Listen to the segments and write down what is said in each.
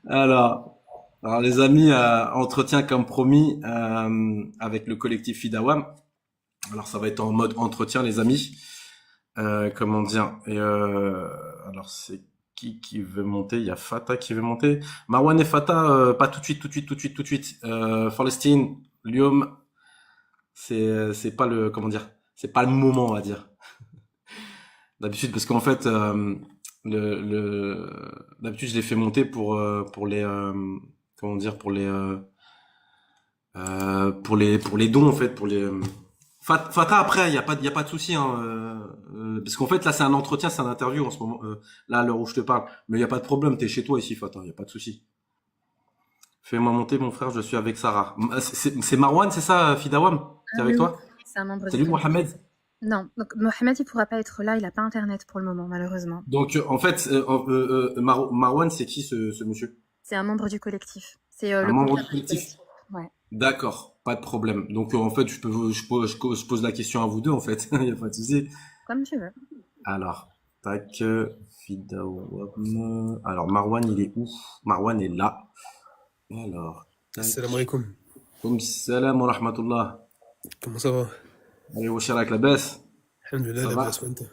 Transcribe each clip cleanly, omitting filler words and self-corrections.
Alors, alors, les amis, entretien comme promis avec le collectif Fidawam. Alors ça va être en mode entretien, les amis. Comment dire? Alors c'est qui veut monter? Il y a Fata qui veut monter. Marwan et Fata, pas tout de suite, tout de suite, tout de suite, tout de suite. Palestine, Lyon, c'est pas le comment dire? C'est pas le moment, on va dire. D'habitude, parce qu'en fait, d'habitude je les fais monter pour les comment dire? Pour les dons en fait, pour les Fata après, il y a pas de souci hein, parce qu'en fait là c'est un entretien, c'est un interview en ce moment là à l'heure où je te parle, mais il y a pas de problème, t'es chez toi ici Fata, il y a pas de souci. Fais-moi monter mon frère, je suis avec Sarah. C'est Marwan, c'est ça Fidawam qui est avec Oui, oui, toi? c'est un membre C'est du lui collectif. Mohamed. Non, donc Mohamed, il pourra pas être là, il a pas internet pour le moment, malheureusement. Donc en fait Marwan c'est qui ce monsieur? C'est un membre du collectif. C'est Un le membre du porte-parole du collectif. collectif. Ouais. D'accord, pas de problème. Donc en fait je pose la question à vous deux en fait, il y a pas de souci. Comme tu veux. Alors, tac, Fidawam. Alors, Marwan, il est où? Marwan est là. Alors, Assalamu tac. alaikum. Comme salam wa rahmatullah. Comment ça va? Allez, wa avec la baisse. Alhamdulillah, Ça la va? basse maintenant.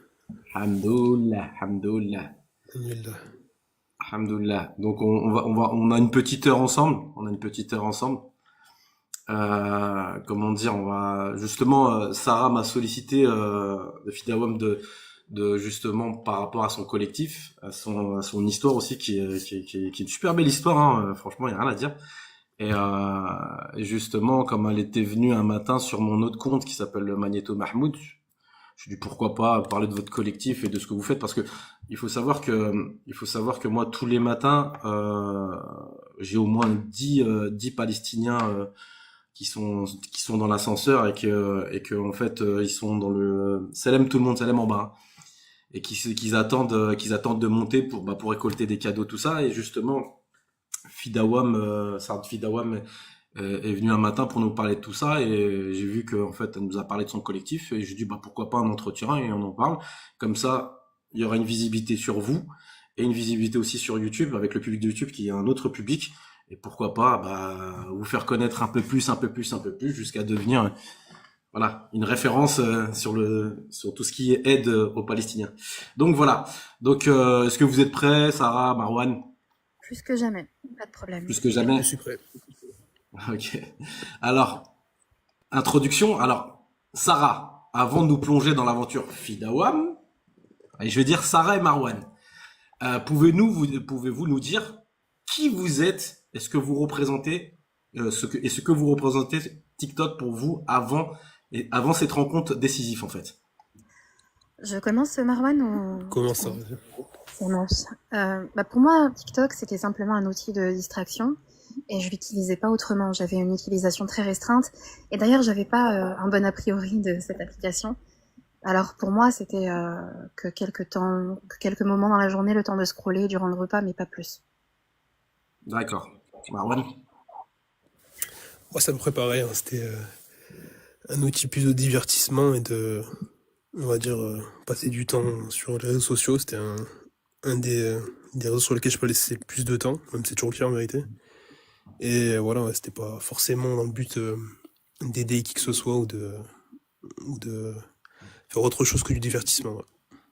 Hamdoullah, hamdoullah, Alhamdulillah. hamdoullah. Donc, on a une petite heure ensemble. On a une petite heure ensemble. Comment dire, on va justement Sarah m'a sollicité de Fidawam de justement par rapport à son collectif, à son histoire aussi qui est une super belle histoire hein, franchement, il y a rien à dire. Et justement comme elle était venue un matin sur mon autre compte qui s'appelle le Magnéto Mahmoud, je lui ai dit pourquoi pas parler de votre collectif et de ce que vous faites parce que il faut savoir que moi tous les matins j'ai au moins 10 Palestiniens qui sont dans l'ascenseur et que en fait ils sont dans le Salem tout le monde Salem en bas hein, et qu'ils attendent de monter pour récolter des cadeaux tout ça et justement Fidawam Saad Fidawam est venu un matin pour nous parler de tout ça et j'ai vu qu'en fait elle nous a parlé de son collectif et j'ai dit bah pourquoi pas un entretien et on en parle comme ça il y aura une visibilité sur vous et une visibilité aussi sur YouTube avec le public de YouTube qui est un autre public et pourquoi pas bah, vous faire connaître un peu plus, un peu plus, un peu plus, jusqu'à devenir voilà une référence sur tout ce qui est aide aux Palestiniens. Donc voilà. Donc est-ce que vous êtes prêts, Sarah, Marwan, Plus que jamais. Pas de problème. plus que Je jamais? suis prêt. Ok. Alors introduction. Alors Sarah, avant de nous plonger dans l'aventure Fidawam, et je vais dire Sarah et Marwan. Pouvez-vous nous dire qui vous êtes et ce que vous représentez, ce que vous représentez TikTok pour vous avant cette rencontre décisive en fait. Je commence, Marwan, ou Comment tu ça? commences? Ça marche. Pour moi, TikTok, c'était simplement un outil de distraction et je l'utilisais pas autrement. J'avais une utilisation très restreinte et d'ailleurs, j'avais pas un bon a priori de cette application. Alors pour moi, c'était que quelques moments dans la journée, le temps de scroller durant le repas, mais pas plus. D'accord. Marwan. Moi, ça me préparait, hein. C'était un outil plus de divertissement et de, on va dire, passer du temps sur les réseaux sociaux. C'était des réseaux sur lesquels je peux laisser le plus de temps, même si c'est toujours le cas en vérité. Et voilà, ouais, c'était pas forcément dans le but d'aider qui que ce soit ou de faire autre chose que du divertissement, ouais.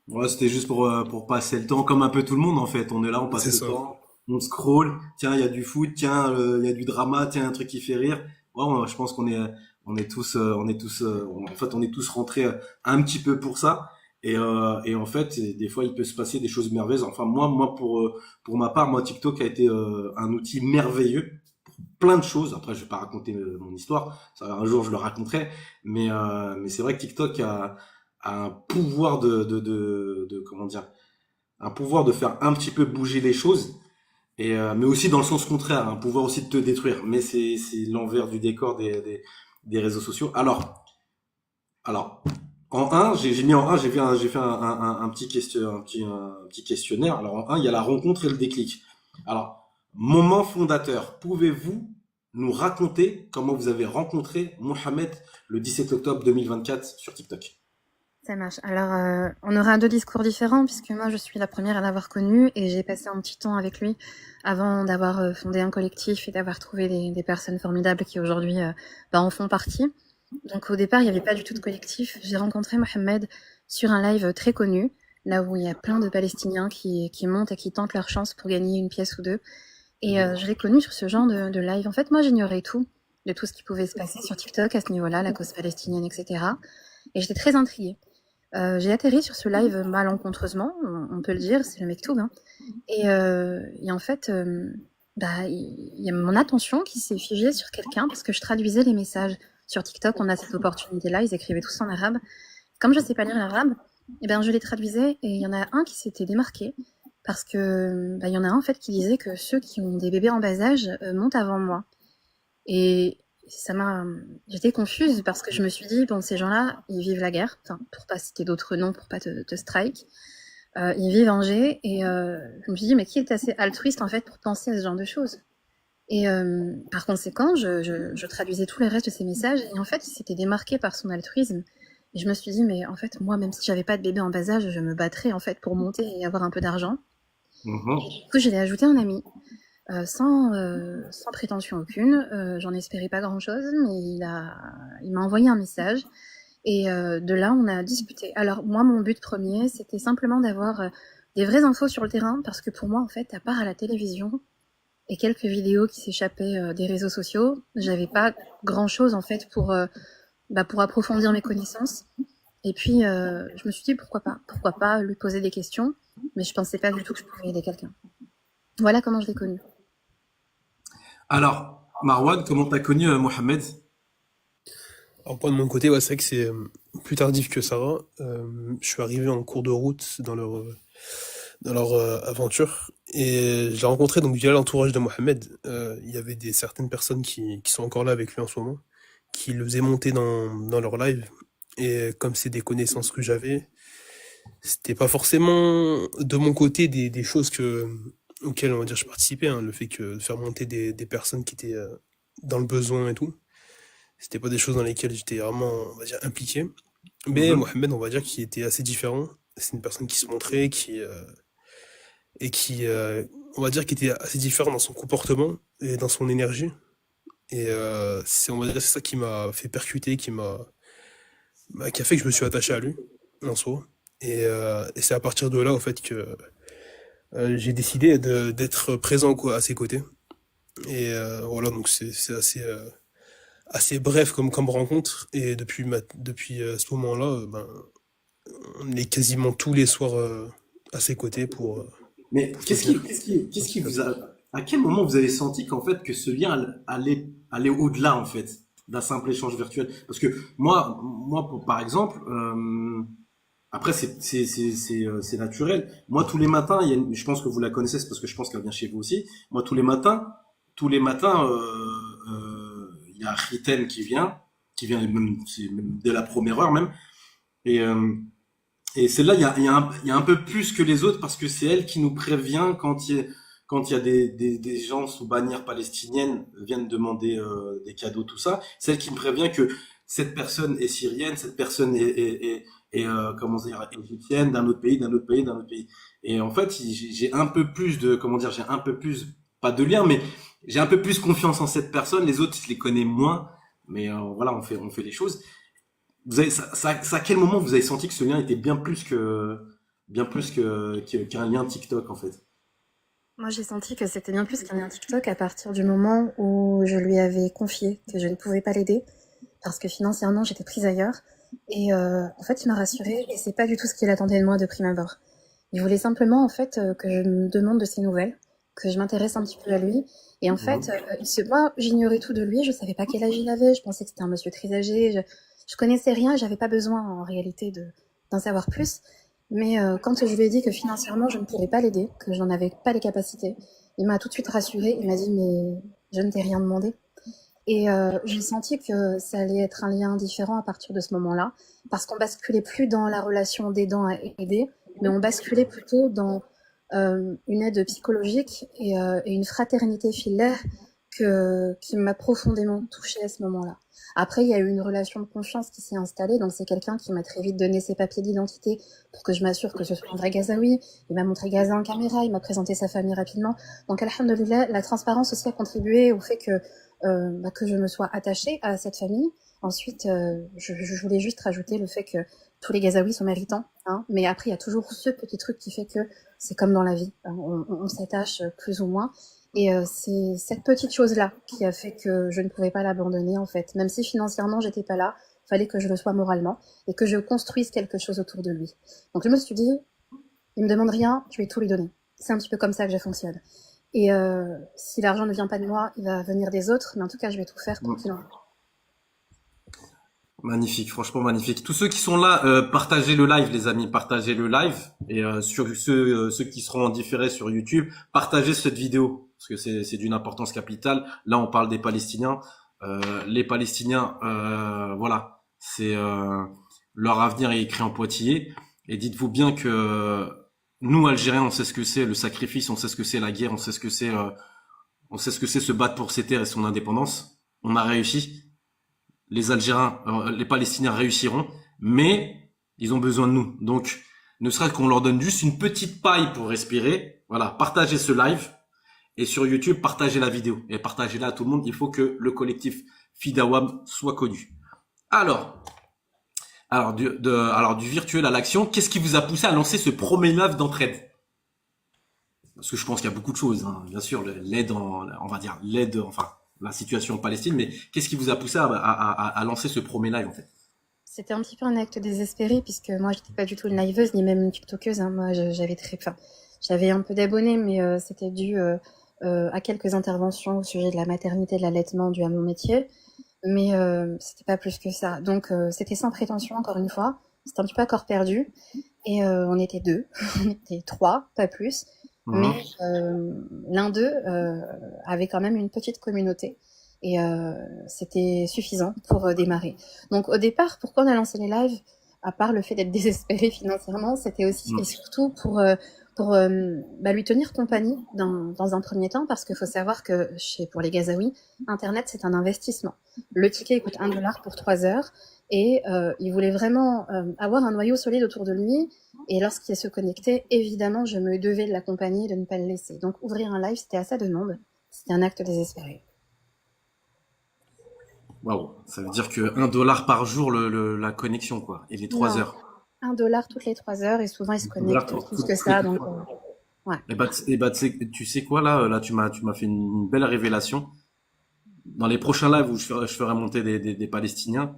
Ouais, c'était juste pour passer le temps comme un peu tout le monde en fait. On est là, on passe C'est le ça. temps, on scroll. Tiens, il y a du foot. Tiens, il y a du drama. Tiens, un truc qui fait rire. Ouais, je pense en fait, on est tous rentrés un petit peu pour ça. Et en fait, des fois, il peut se passer des choses merveilleuses. Enfin, pour ma part, moi, TikTok a été un outil merveilleux pour plein de choses. Après, je vais pas raconter mon histoire. Ça, un jour, je le raconterai. Mais c'est vrai que TikTok a un pouvoir de comment dire, un pouvoir de faire un petit peu bouger les choses mais aussi dans le sens contraire, un pouvoir aussi de te détruire. Mais c'est l'envers du décor des réseaux sociaux. Alors en un, j'ai mis en un, j'ai fait un petit un petit questionnaire. Alors en un, il y a la rencontre et le déclic. Alors moment fondateur, pouvez-vous nous raconter comment vous avez rencontré Mohamed le 17 octobre 2024 sur TikTok? Ça marche. Alors, on aura deux discours différents puisque moi, je suis la première à l'avoir connu et j'ai passé un petit temps avec lui avant d'avoir fondé un collectif et d'avoir trouvé des personnes formidables qui aujourd'hui en font partie. Donc au départ, il n'y avait pas du tout de collectif. J'ai rencontré Mohamed sur un live très connu, là où il y a plein de Palestiniens qui montent et qui tentent leur chance pour gagner une pièce ou deux. Et je l'ai connu sur ce genre de live. En fait, moi, j'ignorais tout de tout ce qui pouvait se passer sur TikTok à ce niveau-là, la cause palestinienne, etc. Et j'étais très intriguée. J'ai atterri sur ce live malencontreusement, on peut le dire, c'est le Mektoub. Hein. Et en fait, il y a mon attention qui s'est figée sur quelqu'un parce que je traduisais les messages. Sur TikTok, on a cette opportunité-là, ils écrivaient tous en arabe. Comme je ne sais pas lire l'arabe, je les traduisais et il y en a un qui s'était démarqué parce que il y en a un en fait qui disait que ceux qui ont des bébés en bas âge montent avant moi. Et j'étais confuse parce que je me suis dit, bon, ces gens-là, ils vivent la guerre, enfin, pour pas citer d'autres noms, pour pas te strike. Ils vivent Angers et je me suis dit, mais qui est assez altruiste en fait pour penser à ce genre de choses? Et par conséquent, je traduisais tout le reste de ces messages et en fait, il s'était démarqué par son altruisme. Et je me suis dit, mais en fait, moi, même si j'avais pas de bébé en bas âge, je me battrais en fait pour monter et avoir un peu d'argent. Mhm. Et du coup, je l'ai ajouté un ami. Sans prétention aucune, j'en espérais pas grand-chose, mais il m'a envoyé un message et de là on a discuté. Alors moi mon but premier c'était simplement d'avoir des vraies infos sur le terrain parce que pour moi en fait à part à la télévision et quelques vidéos qui s'échappaient des réseaux sociaux, j'avais pas grand-chose en fait pour approfondir mes connaissances. Et puis je me suis dit pourquoi pas lui poser des questions, mais je pensais pas du tout que je pouvais aider quelqu'un. Voilà comment je l'ai connu. Alors, Marwan, comment t'as connu Mohamed? Alors, moi, de mon côté, ouais, c'est vrai que c'est plus tardif que Sarah. Je suis arrivé en cours de route dans leur aventure et je l'ai rencontré donc via l'entourage de Mohamed. Il y avait certaines personnes qui sont encore là avec lui en ce moment, qui le faisaient monter dans leur live. Et comme c'est des connaissances que j'avais, c'était pas forcément de mon côté des choses auxquelles on va dire je participais, hein, le fait que de faire monter des personnes qui étaient dans le besoin et tout, c'était pas des choses dans lesquelles j'étais vraiment, on va dire, impliqué. Mais Mhm. Mohamed, on va dire qu'il était assez différent. C'est une personne qui se montrait, qui, on va dire, qui était assez différent dans son comportement et dans son énergie. Et on va dire, c'est ça qui m'a fait percuter, qui a fait que je me suis attaché à lui, en soi. Et c'est à partir de là, au fait, que j'ai décidé d'être présent quoi, à ses côtés. Et voilà, donc c'est assez bref comme rencontre. Et depuis ce moment-là, on est quasiment tous les soirs à ses côtés pour Mais soutenir. qu'est-ce qui vous a, à quel moment vous avez senti qu'en fait que ce lien allait au-delà en fait d'un simple échange virtuel? Parce que par exemple, après c'est naturel. Moi tous les matins, je pense que vous la connaissez, c'est parce que je pense qu'elle vient chez vous aussi. Moi tous les matins, il y a Riten qui vient même, c'est même dès la première heure même. Et et celle-là, il y a un peu plus que les autres parce que c'est elle qui nous prévient quand il y a des gens sous bannière palestinienne viennent demander des cadeaux, tout ça. C'est elle qui me prévient que cette personne est syrienne, cette personne est comment dire, égyptienne, d'un autre pays, d'un autre pays, d'un autre pays. Et en fait, j'ai un peu plus de, comment dire, j'ai un peu plus, pas de lien, mais j'ai un peu plus confiance en cette personne. Les autres, je les connais moins. Mais voilà, on fait les choses. À quel moment vous avez senti que ce lien était bien plus qu'un lien TikTok en fait? Moi, j'ai senti que c'était bien plus qu'un lien TikTok à partir du moment où je lui avais confié que je ne pouvais pas l'aider parce que financièrement, j'étais prise ailleurs. Et en fait, il m'a rassurée et c'est pas du tout ce qu'il attendait de moi de prime abord. Il voulait simplement en fait que je me demande de ses nouvelles, que je m'intéresse un petit peu à lui. Et en fait, Mhm. moi, j'ignorais tout de lui. Je savais pas quel âge il avait. Je pensais que c'était un monsieur très âgé. Je connaissais rien. J'avais pas besoin en réalité d'en savoir plus. Mais quand je lui ai dit que financièrement je ne pourrais pas l'aider, que je n'en avais pas les capacités, il m'a tout de suite rassurée. Il m'a dit mais je ne t'ai rien demandé. Et j'ai senti que ça allait être un lien différent à partir de ce moment-là, parce qu'on basculait plus dans la relation d'aidant à aider, mais on basculait plutôt dans une aide psychologique et une fraternité filaire qui m'a profondément touchée à ce moment-là. Après, il y a eu une relation de confiance qui s'est installée, donc c'est quelqu'un qui m'a très vite donné ses papiers d'identité pour que je m'assure que ce soit un vrai Gazaoui. Il m'a montré Gaza en caméra, il m'a présenté sa famille rapidement. Donc, alhamdoulilah, la transparence aussi a contribué au fait que je me sois attachée à cette famille. Ensuite, je voulais juste rajouter le fait que tous les Gazaouis sont méritants, hein, mais après, il y a toujours ce petit truc qui fait que c'est comme dans la vie, on s'attache plus ou moins. Et c'est cette petite chose-là qui a fait que je ne pouvais pas l'abandonner, en fait. Même si financièrement, j'étais pas là, fallait que je le sois moralement et que je construise quelque chose autour de lui. Donc je me suis dit, il me demande rien, je vais tout lui donner. C'est un petit peu comme ça que je fonctionne. Et si l'argent ne vient pas de moi, il va venir des autres, mais en tout cas, je vais tout faire pour qu'il en... Magnifique, franchement magnifique. Tous ceux qui sont là, partagez le live, les amis, partagez le live. Et sur ceux qui seront en différé sur YouTube, partagez cette vidéo parce que c'est d'une importance capitale. Là, on parle des Palestiniens. Les Palestiniens, voilà, c'est leur avenir est écrit en pointillé. Et dites-vous bien que nous, Algériens, on sait ce que c'est le sacrifice, on sait ce que c'est la guerre, on sait ce que c'est se battre pour ses terres et son indépendance. On a réussi. Les Algériens, les Palestiniens réussiront, mais ils ont besoin de nous. Donc, ne serait-ce qu'on leur donne juste une petite paille pour respirer. Voilà, partagez ce live et sur YouTube, partagez la vidéo et partagez-la à tout le monde. Il faut que le collectif Fidawam soit connu. Alors du virtuel à l'action, qu'est-ce qui vous a poussé à lancer ce premier live d'entraide? Parce que je pense qu'il y a beaucoup de choses, hein. Bien sûr, enfin, la situation en Palestine, mais qu'est-ce qui vous a poussé à lancer ce premier live, en fait? C'était un petit peu un acte désespéré, puisque moi, j'étais pas du tout une liveuse, ni même une tiktokeuse, hein. Moi, j'avais un peu d'abonnés, mais c'était dû à quelques interventions au sujet de la maternité, de l'allaitement, dû à mon métier. Mais c'était pas plus que ça. Donc, c'était sans prétention, encore une fois. C'était un petit peu à corps perdu. Et on était 2, on était 3, pas plus. Mais l'un d'eux avait quand même une petite communauté et c'était suffisant pour démarrer. Donc au départ, pourquoi on a lancé les lives, à part le fait d'être désespéré financièrement, c'était aussi et surtout pour lui tenir compagnie dans un premier temps, parce qu'il faut savoir que pour les Gazaouis, Internet c'est un investissement. Le ticket coûte $1 pour 3 heures et il voulait vraiment avoir un noyau solide autour de lui. Et lorsqu'il se connectait, évidemment, je me devais de l'accompagner et de ne pas le laisser. Donc, ouvrir un live, c'était à sa demande. C'était un acte désespéré. Waouh, ça veut dire que $1 par jour la connexion, quoi, et les 3 Non, heures. $1 toutes les 3 heures, et souvent, ils se connectent plus que ça. Donc, ouais. Tu sais quoi, là, tu m'as fait une belle révélation. Dans les prochains lives où je ferai monter des Palestiniens,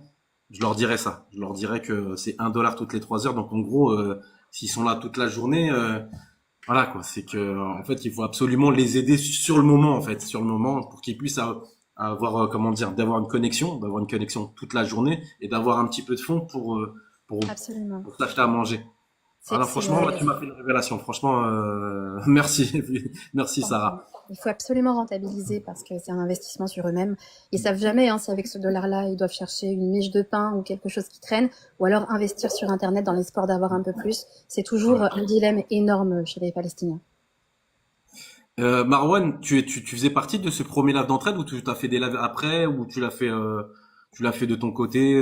je leur dirai ça. Je leur dirai que c'est $1 toutes les 3 heures. Donc, en gros, s'ils sont là toute la journée, voilà, quoi. C'est que, en fait, il faut absolument les aider sur le moment, en fait, sur le moment, pour qu'ils puissent avoir, d'avoir une connexion toute la journée et d'avoir un petit peu de fonds pour Absolument. s'acheter à manger. Alors franchement, là, tu m'as fait une révélation. Franchement, merci, merci Sarah. Il faut absolument rentabiliser parce que c'est un investissement sur eux-mêmes. Ils savent jamais si avec ce $-là, ils doivent chercher une miche de pain ou quelque chose qui traîne, ou alors investir sur Internet dans l'espoir d'avoir un peu plus. C'est toujours un dilemme énorme chez les Palestiniens. Marwan, tu faisais partie de ce premier live d'entraide ou tu t'as fait des lives après ou tu l'as fait de ton côté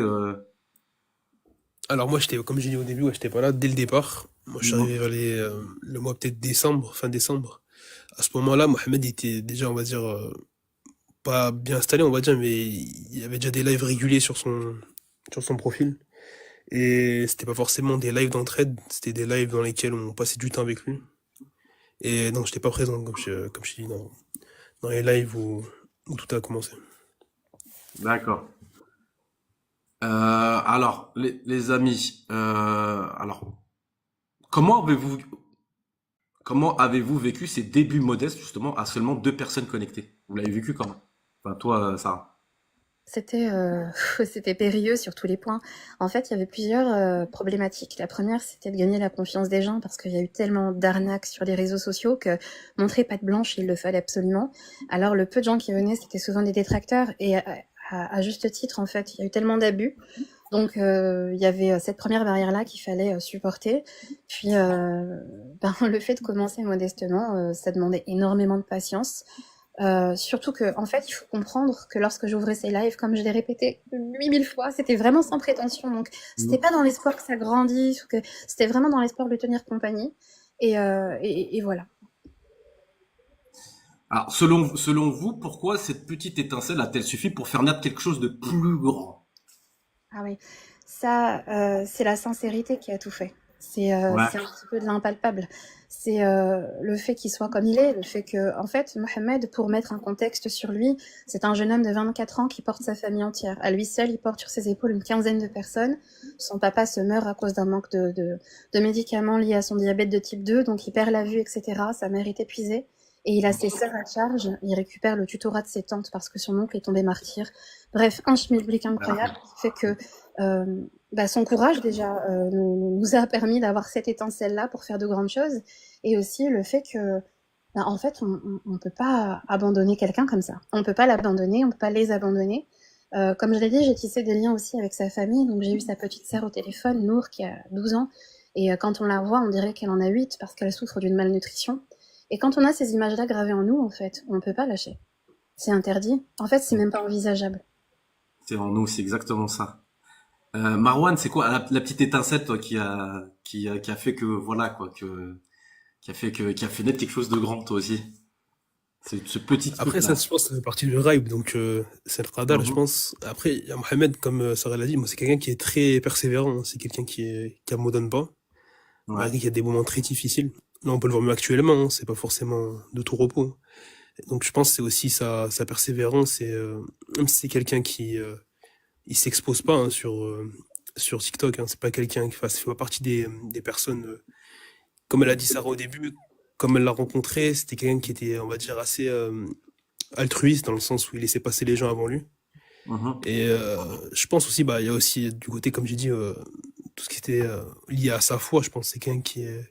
Alors moi, comme j'ai dit au début, ouais, j'étais pas là dès le départ. Moi, je suis arrivé vers le mois peut-être décembre, fin décembre. À ce moment-là, Mohamed était déjà, on va dire, pas bien installé, on va dire, mais il y avait déjà des lives réguliers sur son profil. Et c'était pas forcément des lives d'entraide, c'était des lives dans lesquels on passait du temps avec lui. Et donc, j'étais pas présent, comme je dis, dans les lives où tout a commencé. D'accord. Alors, les amis, alors, comment avez-vous vécu ces débuts modestes, justement, à seulement 2 personnes connectées? Vous l'avez vécu comment? Enfin, toi, Sarah. C'était périlleux sur tous les points. En fait, il y avait plusieurs problématiques. La première, c'était de gagner la confiance des gens parce qu'il y a eu tellement d'arnaques sur les réseaux sociaux que montrer patte blanche, il le fallait absolument. Alors, le peu de gens qui venaient, c'était souvent des détracteurs et à juste titre, en fait, il y a eu tellement d'abus. Donc, il y avait cette première barrière-là qu'il fallait supporter. Puis, le fait de commencer modestement, ça demandait énormément de patience. Surtout que, en fait, il faut comprendre que lorsque j'ouvrais ces lives, comme je l'ai répété 8000 fois, c'était vraiment sans prétention. Donc, c'était Mhm. pas dans l'espoir que ça grandisse, ou que c'était vraiment dans l'espoir de tenir compagnie. Et voilà. Alors, selon vous, pourquoi cette petite étincelle a-t-elle suffi pour faire naître quelque chose de plus grand? Ah oui, ça, c'est la sincérité qui a tout fait. Ouais. C'est un petit peu de l'impalpable. C'est le fait qu'il soit comme il est, le fait que, en fait, Mohamed, pour mettre un contexte sur lui, c'est un jeune homme de 24 ans qui porte sa famille entière. À lui seul, il porte sur ses épaules une quinzaine de personnes. Son papa se meurt à cause d'un manque de médicaments liés à son diabète de type 2, donc il perd la vue, etc. Sa mère est épuisée. Et il a ses sœurs à charge. Il récupère le tutorat de ses tantes parce que son oncle est tombé martyr. Bref, un schmilblick incroyable qui fait que son courage déjà nous a permis d'avoir cette étincelle-là pour faire de grandes choses, et aussi le fait que, en fait, on peut pas abandonner quelqu'un comme ça. On peut pas l'abandonner, on peut pas les abandonner. Comme je l'ai dit, j'ai tissé des liens aussi avec sa famille, donc j'ai eu sa petite sœur au téléphone, Nour, qui a 12 ans, et quand on la voit, on dirait qu'elle en a 8 parce qu'elle souffre d'une malnutrition. Et quand on a ces images-là gravées en nous, en fait, on peut pas lâcher. C'est interdit. En fait, c'est même pas envisageable. C'est en nous, c'est exactement ça. Marwan, c'est quoi la petite étincelle, toi, qui a fait que, voilà, quoi, qui a fait naître quelque chose de grand, toi aussi? C'est ce petit Après, ça, truc-là. je pense, ça fait partie du vibe, donc c'est le radar, je Mhm. pense. Après, il y a Mohamed, comme Sarah l'a dit, moi, c'est quelqu'un qui est très persévérant, hein. C'est quelqu'un qui abandonne pas, Ouais. malgré qu'il y a des moments très difficiles. Là, on peut le voir mieux actuellement, hein, c'est pas forcément de tout repos. Donc, je pense que c'est aussi sa persévérance, et même si c'est quelqu'un qui il s'expose pas, hein, sur TikTok, hein, c'est pas quelqu'un qui fait pas partie des personnes, comme elle a dit Sarah au début, comme elle l'a rencontré, c'était quelqu'un qui était, on va dire, assez altruiste dans le sens où il laissait passer les gens avant lui. Mhm. Et je pense aussi, bah, il y a aussi du côté, comme j'ai dit, tout ce qui était lié à sa foi. Je pense que c'est quelqu'un qui est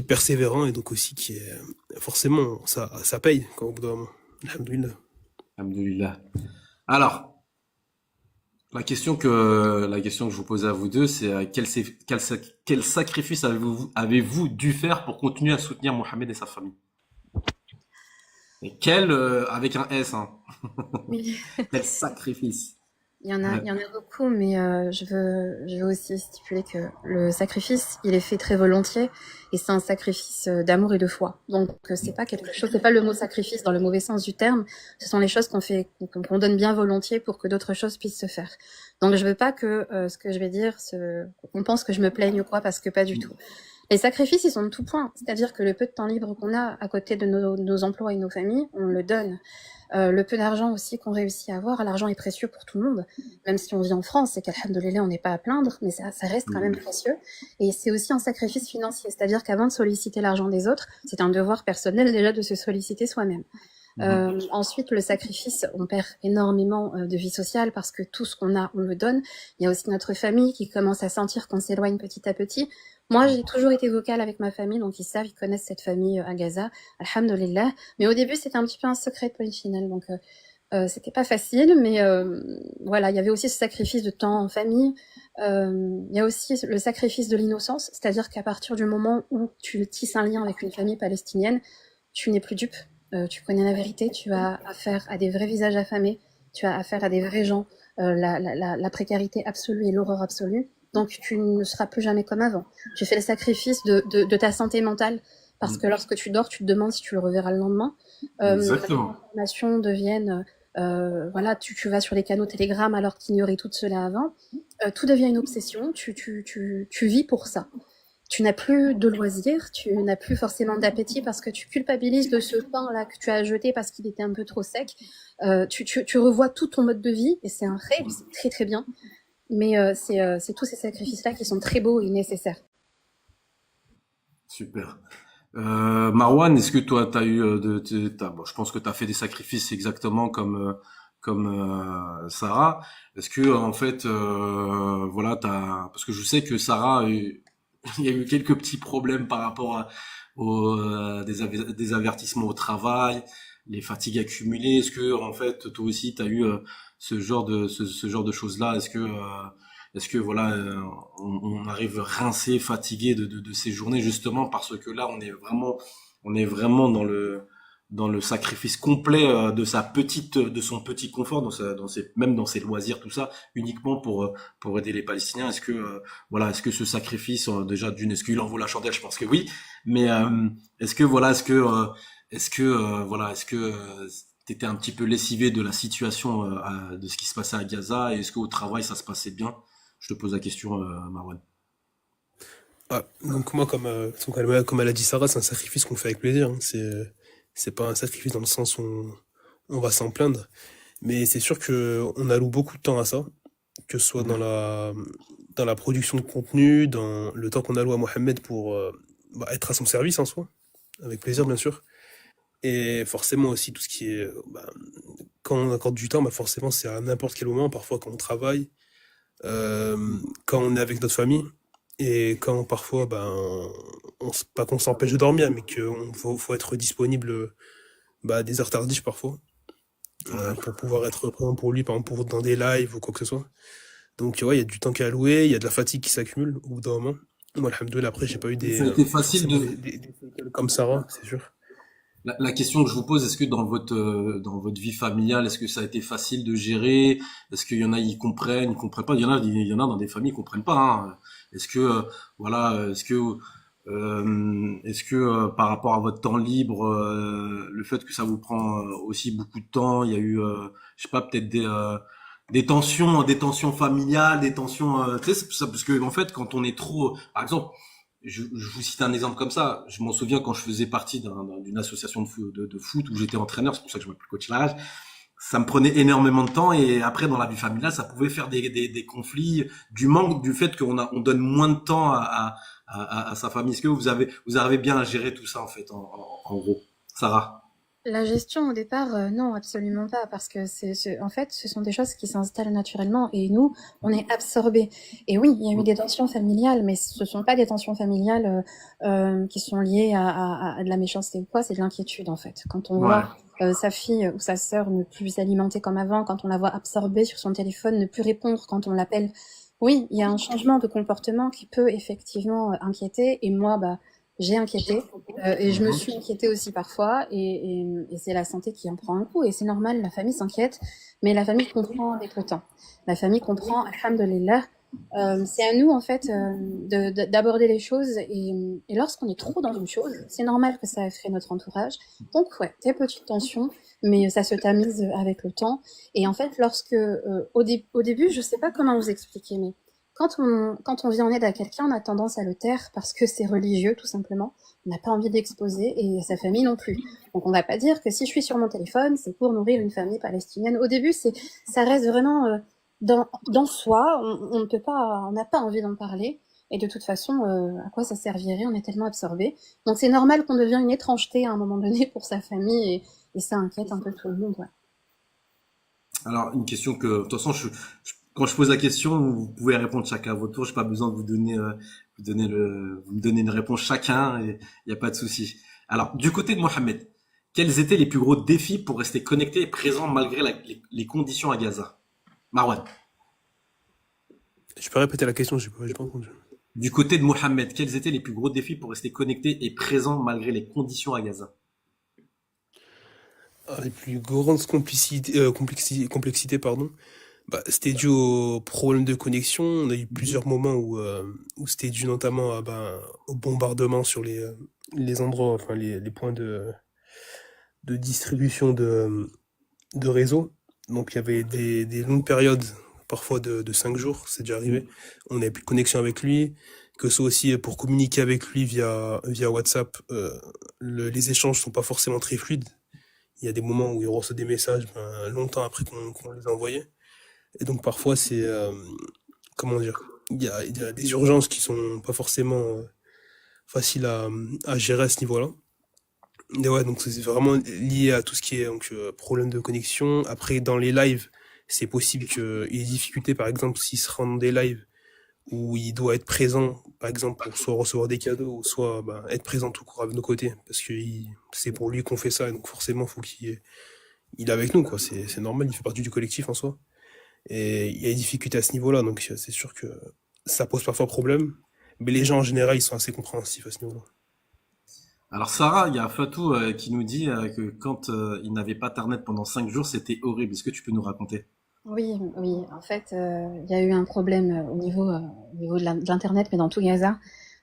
persévérant, et donc aussi qui est forcément ça paye quand au bout d'un moment. Alhamdoulilah. Alhamdoulilah. Alors, la question que je vous posais à vous deux, c'est quel sacrifice avez-vous dû faire pour continuer à soutenir Mohamed et sa famille? Et avec un S, hein. Oui. Quel sacrifice. Il Ouais. y en a beaucoup, mais je veux aussi stipuler que le sacrifice, il est fait très volontiers, et c'est un sacrifice d'amour et de foi. Donc c'est pas quelque chose, c'est pas le mot sacrifice dans le mauvais sens du terme. Ce sont les choses qu'on fait, qu'on donne bien volontiers pour que d'autres choses puissent se faire. Donc je veux pas que ce que je vais dire, qu'on pense que je me plaigne ou quoi, parce que pas du tout. Les sacrifices, ils sont de tout point. C'est-à-dire que le peu de temps libre qu'on a à côté de nos emplois et nos familles, on le donne. Le peu d'argent aussi qu'on réussit à avoir, l'argent est précieux pour tout le monde, même si on vit en France et qu'alhamdoulilah on n'est pas à plaindre, mais ça reste quand même Mhm. précieux. Et c'est aussi un sacrifice financier, c'est-à-dire qu'avant de solliciter l'argent des autres, c'est un devoir personnel déjà de se solliciter soi-même. Mhm. Ensuite, le sacrifice, on perd énormément de vie sociale parce que tout ce qu'on a, on le donne. Il y a aussi notre famille qui commence à sentir qu'on s'éloigne petit à petit. Moi, j'ai toujours été vocale avec ma famille, donc ils savent, ils connaissent cette famille à Gaza, alhamdulillah. Mais au début, c'était un petit peu un secret de polichinelle, donc c'était pas facile, mais voilà, il y avait aussi ce sacrifice de temps en famille. Il y a aussi le sacrifice de l'innocence, c'est-à-dire qu'à partir du moment où tu tisses un lien avec une famille palestinienne, tu n'es plus dupe. Tu connais la vérité, tu as affaire à des vrais visages affamés, tu as affaire à des vrais gens, la précarité absolue et l'horreur absolue. Donc tu ne seras plus jamais comme avant. Tu fais le sacrifice de ta santé mentale, parce que Mhm. lorsque tu dors, tu te demandes si tu le reverras le lendemain. Les Exactement. informations deviennent, voilà, tu vas sur les canaux Telegram alors qu'il y aurait tout cela avant. Tout devient une obsession, tu vis pour ça. Tu n'as plus de loisirs, tu n'as plus forcément d'appétit parce que tu culpabilises de ce pain-là que tu as jeté parce qu'il était un peu trop sec. Tu revois tout ton mode de vie, et c'est un rêve, c'est très très bien. Mais c'est tous ces sacrifices-là qui sont très beaux et nécessaires. Super. Marwan, est-ce que toi, t'as eu bon, je pense que t'as fait des sacrifices exactement comme Sarah. Est-ce que en fait, voilà, parce que je sais que Sarah, il y a eu quelques petits problèmes par rapport des avertissements au travail, les fatigues accumulées. Est-ce que en fait, toi aussi, t'as eu ce genre de choses-là? Est-ce que voilà, on arrive rincé, fatigué de ces journées justement parce que là, on est vraiment dans le sacrifice complet de son petit confort, même dans ses loisirs, tout ça, uniquement pour aider les Palestiniens. Est-ce que ce sacrifice, déjà d'une, est-ce qu'il en vaut la chandelle? Je pense que oui, mais est-ce que t'étais un petit peu lessivé de la situation, de ce qui se passait à Gaza, et est-ce qu'au travail ça se passait bien? Je te pose la question, Marwan. Ah, donc moi, comme elle a dit Sarah, c'est un sacrifice qu'on fait avec plaisir, hein. C'est pas un sacrifice dans le sens où on va s'en plaindre. Mais c'est sûr que on alloue beaucoup de temps à ça, que ce soit dans la production de contenu, dans le temps qu'on alloue à Mohamed pour être à son service en soi, avec plaisir bien sûr. Et forcément aussi tout ce qui est quand on accorde du temps, forcément c'est à n'importe quel moment, parfois quand on travaille, quand on est avec notre famille, et quand parfois pas qu'on s'empêche de dormir, mais faut être disponible à des heures tardives parfois, Ouais. pour pouvoir être présent pour lui, par exemple dans des lives ou quoi que ce soit. Donc ouais, il y a du temps qui est alloué, il y a de la fatigue qui s'accumule au bout d'un moment. Moi, alhamdoulilah, après, j'ai pas eu Ça a été facile forcément de, des séquelles comme Sarah, c'est sûr. la question que je vous pose, est-ce que dans votre vie familiale, est-ce que ça a été facile de gérer? Est-ce qu'il y en a, ils comprennent pas? Il y en a dans des familles, ils comprennent pas, hein. Est-ce que, est-ce que par rapport à votre temps libre, le fait que ça vous prend aussi beaucoup de temps, il y a eu, je sais pas, peut-être des tensions familiales, des tensions, tu sais, c'est ça, parce que en fait, quand on est trop, par exemple, je vous cite un exemple comme ça. Je m'en souviens quand je faisais partie d'une association de foot où j'étais entraîneur, c'est pour ça que je m'appelle coach Larage. Ça me prenait énormément de temps et après dans la vie familiale, ça pouvait faire des conflits, du fait on donne moins de temps à sa famille. Est-ce que vous arrivez bien à gérer tout ça en fait, en gros, Sarah? La gestion au départ, non, absolument pas, parce que en fait, ce sont des choses qui s'installent naturellement et nous, on est absorbés. Et oui, il y a eu des tensions familiales, mais ce sont pas des tensions familiales qui sont liées à de la méchanceté ou quoi, c'est de l'inquiétude en fait. Quand on Ouais, voit sa fille ou sa sœur ne plus s'alimenter comme avant, quand on la voit absorbée sur son téléphone, ne plus répondre quand on l'appelle, oui, il y a un changement de comportement qui peut effectivement inquiéter. Et moi, j'ai inquiété et je me suis inquiétée aussi parfois et c'est la santé qui en prend un coup et c'est normal, la famille s'inquiète, mais la famille comprend avec le temps. La famille comprend, alhamdoulilah. C'est à nous en fait d'aborder les choses et lorsqu'on est trop dans une chose, c'est normal que ça effraie notre entourage. Donc ouais, des petites tensions, mais ça se tamise avec le temps. Et en fait, au début, je sais pas comment vous expliquer, mais quand on vient en aide à quelqu'un, on a tendance à le taire parce que c'est religieux, tout simplement. On n'a pas envie d'exposer et sa famille non plus. Donc on va pas dire que si je suis sur mon téléphone, c'est pour nourrir une famille palestinienne. Au début, ça reste vraiment dans soi. On ne peut pas, on n'a pas envie d'en parler. Et de toute façon, à quoi ça servirait? On est tellement absorbé. Donc c'est normal qu'on devienne une étrangeté à un moment donné pour sa famille et ça inquiète un peu tout le monde. Ouais. Alors, une question que, de toute façon, quand je pose la question, vous pouvez répondre chacun à votre tour. J'ai pas besoin de vous donner une réponse chacun et il n'y a pas de souci. Alors, du côté de Mohamed, quels étaient les plus gros défis pour rester connecté et présent malgré les conditions à Gaza? Marwan. Je peux répéter la question, j'ai pas entendu. Du côté de Mohamed, quels étaient les plus gros défis pour rester connecté et présent malgré les conditions à Gaza? Ah, les plus grandes complexités, pardon, c'était dû aux problèmes de connexion. On a eu plusieurs moments où c'était dû notamment au bombardement sur les endroits, enfin les points de distribution de réseau. Donc il y avait des longues périodes, parfois de 5 jours, c'est déjà arrivé. On n'avait plus de connexion avec lui, que ce soit aussi pour communiquer avec lui via WhatsApp. Les échanges sont pas forcément très fluides. Il y a des moments où il reçoit des messages longtemps après qu'on les a envoyés. Et donc parfois c'est comment dire, il y a des urgences qui sont pas forcément faciles à gérer à ce niveau-là. Et ouais, donc c'est vraiment lié à tout ce qui est donc problème de connexion. Après dans les lives, c'est possible qu'il y ait des difficultés, par exemple s'il se rend dans des lives où il doit être présent, par exemple pour soit recevoir des cadeaux, ou soit être présent tout court avec nos côtés, parce que c'est pour lui qu'on fait ça, et donc forcément faut il est avec nous, quoi. C'est normal, il fait partie du collectif en soi. Et il y a des difficultés à ce niveau-là, donc c'est sûr que ça pose parfois problème. Mais les gens en général, ils sont assez compréhensifs à ce niveau-là. Alors Sarah, il y a Fatou qui nous dit que quand il n'avait pas Internet pendant 5 jours, c'était horrible. Est-ce que tu peux nous raconter? Oui, oui. En fait, il y a eu un problème au niveau de l'Internet, mais dans tout Gaza.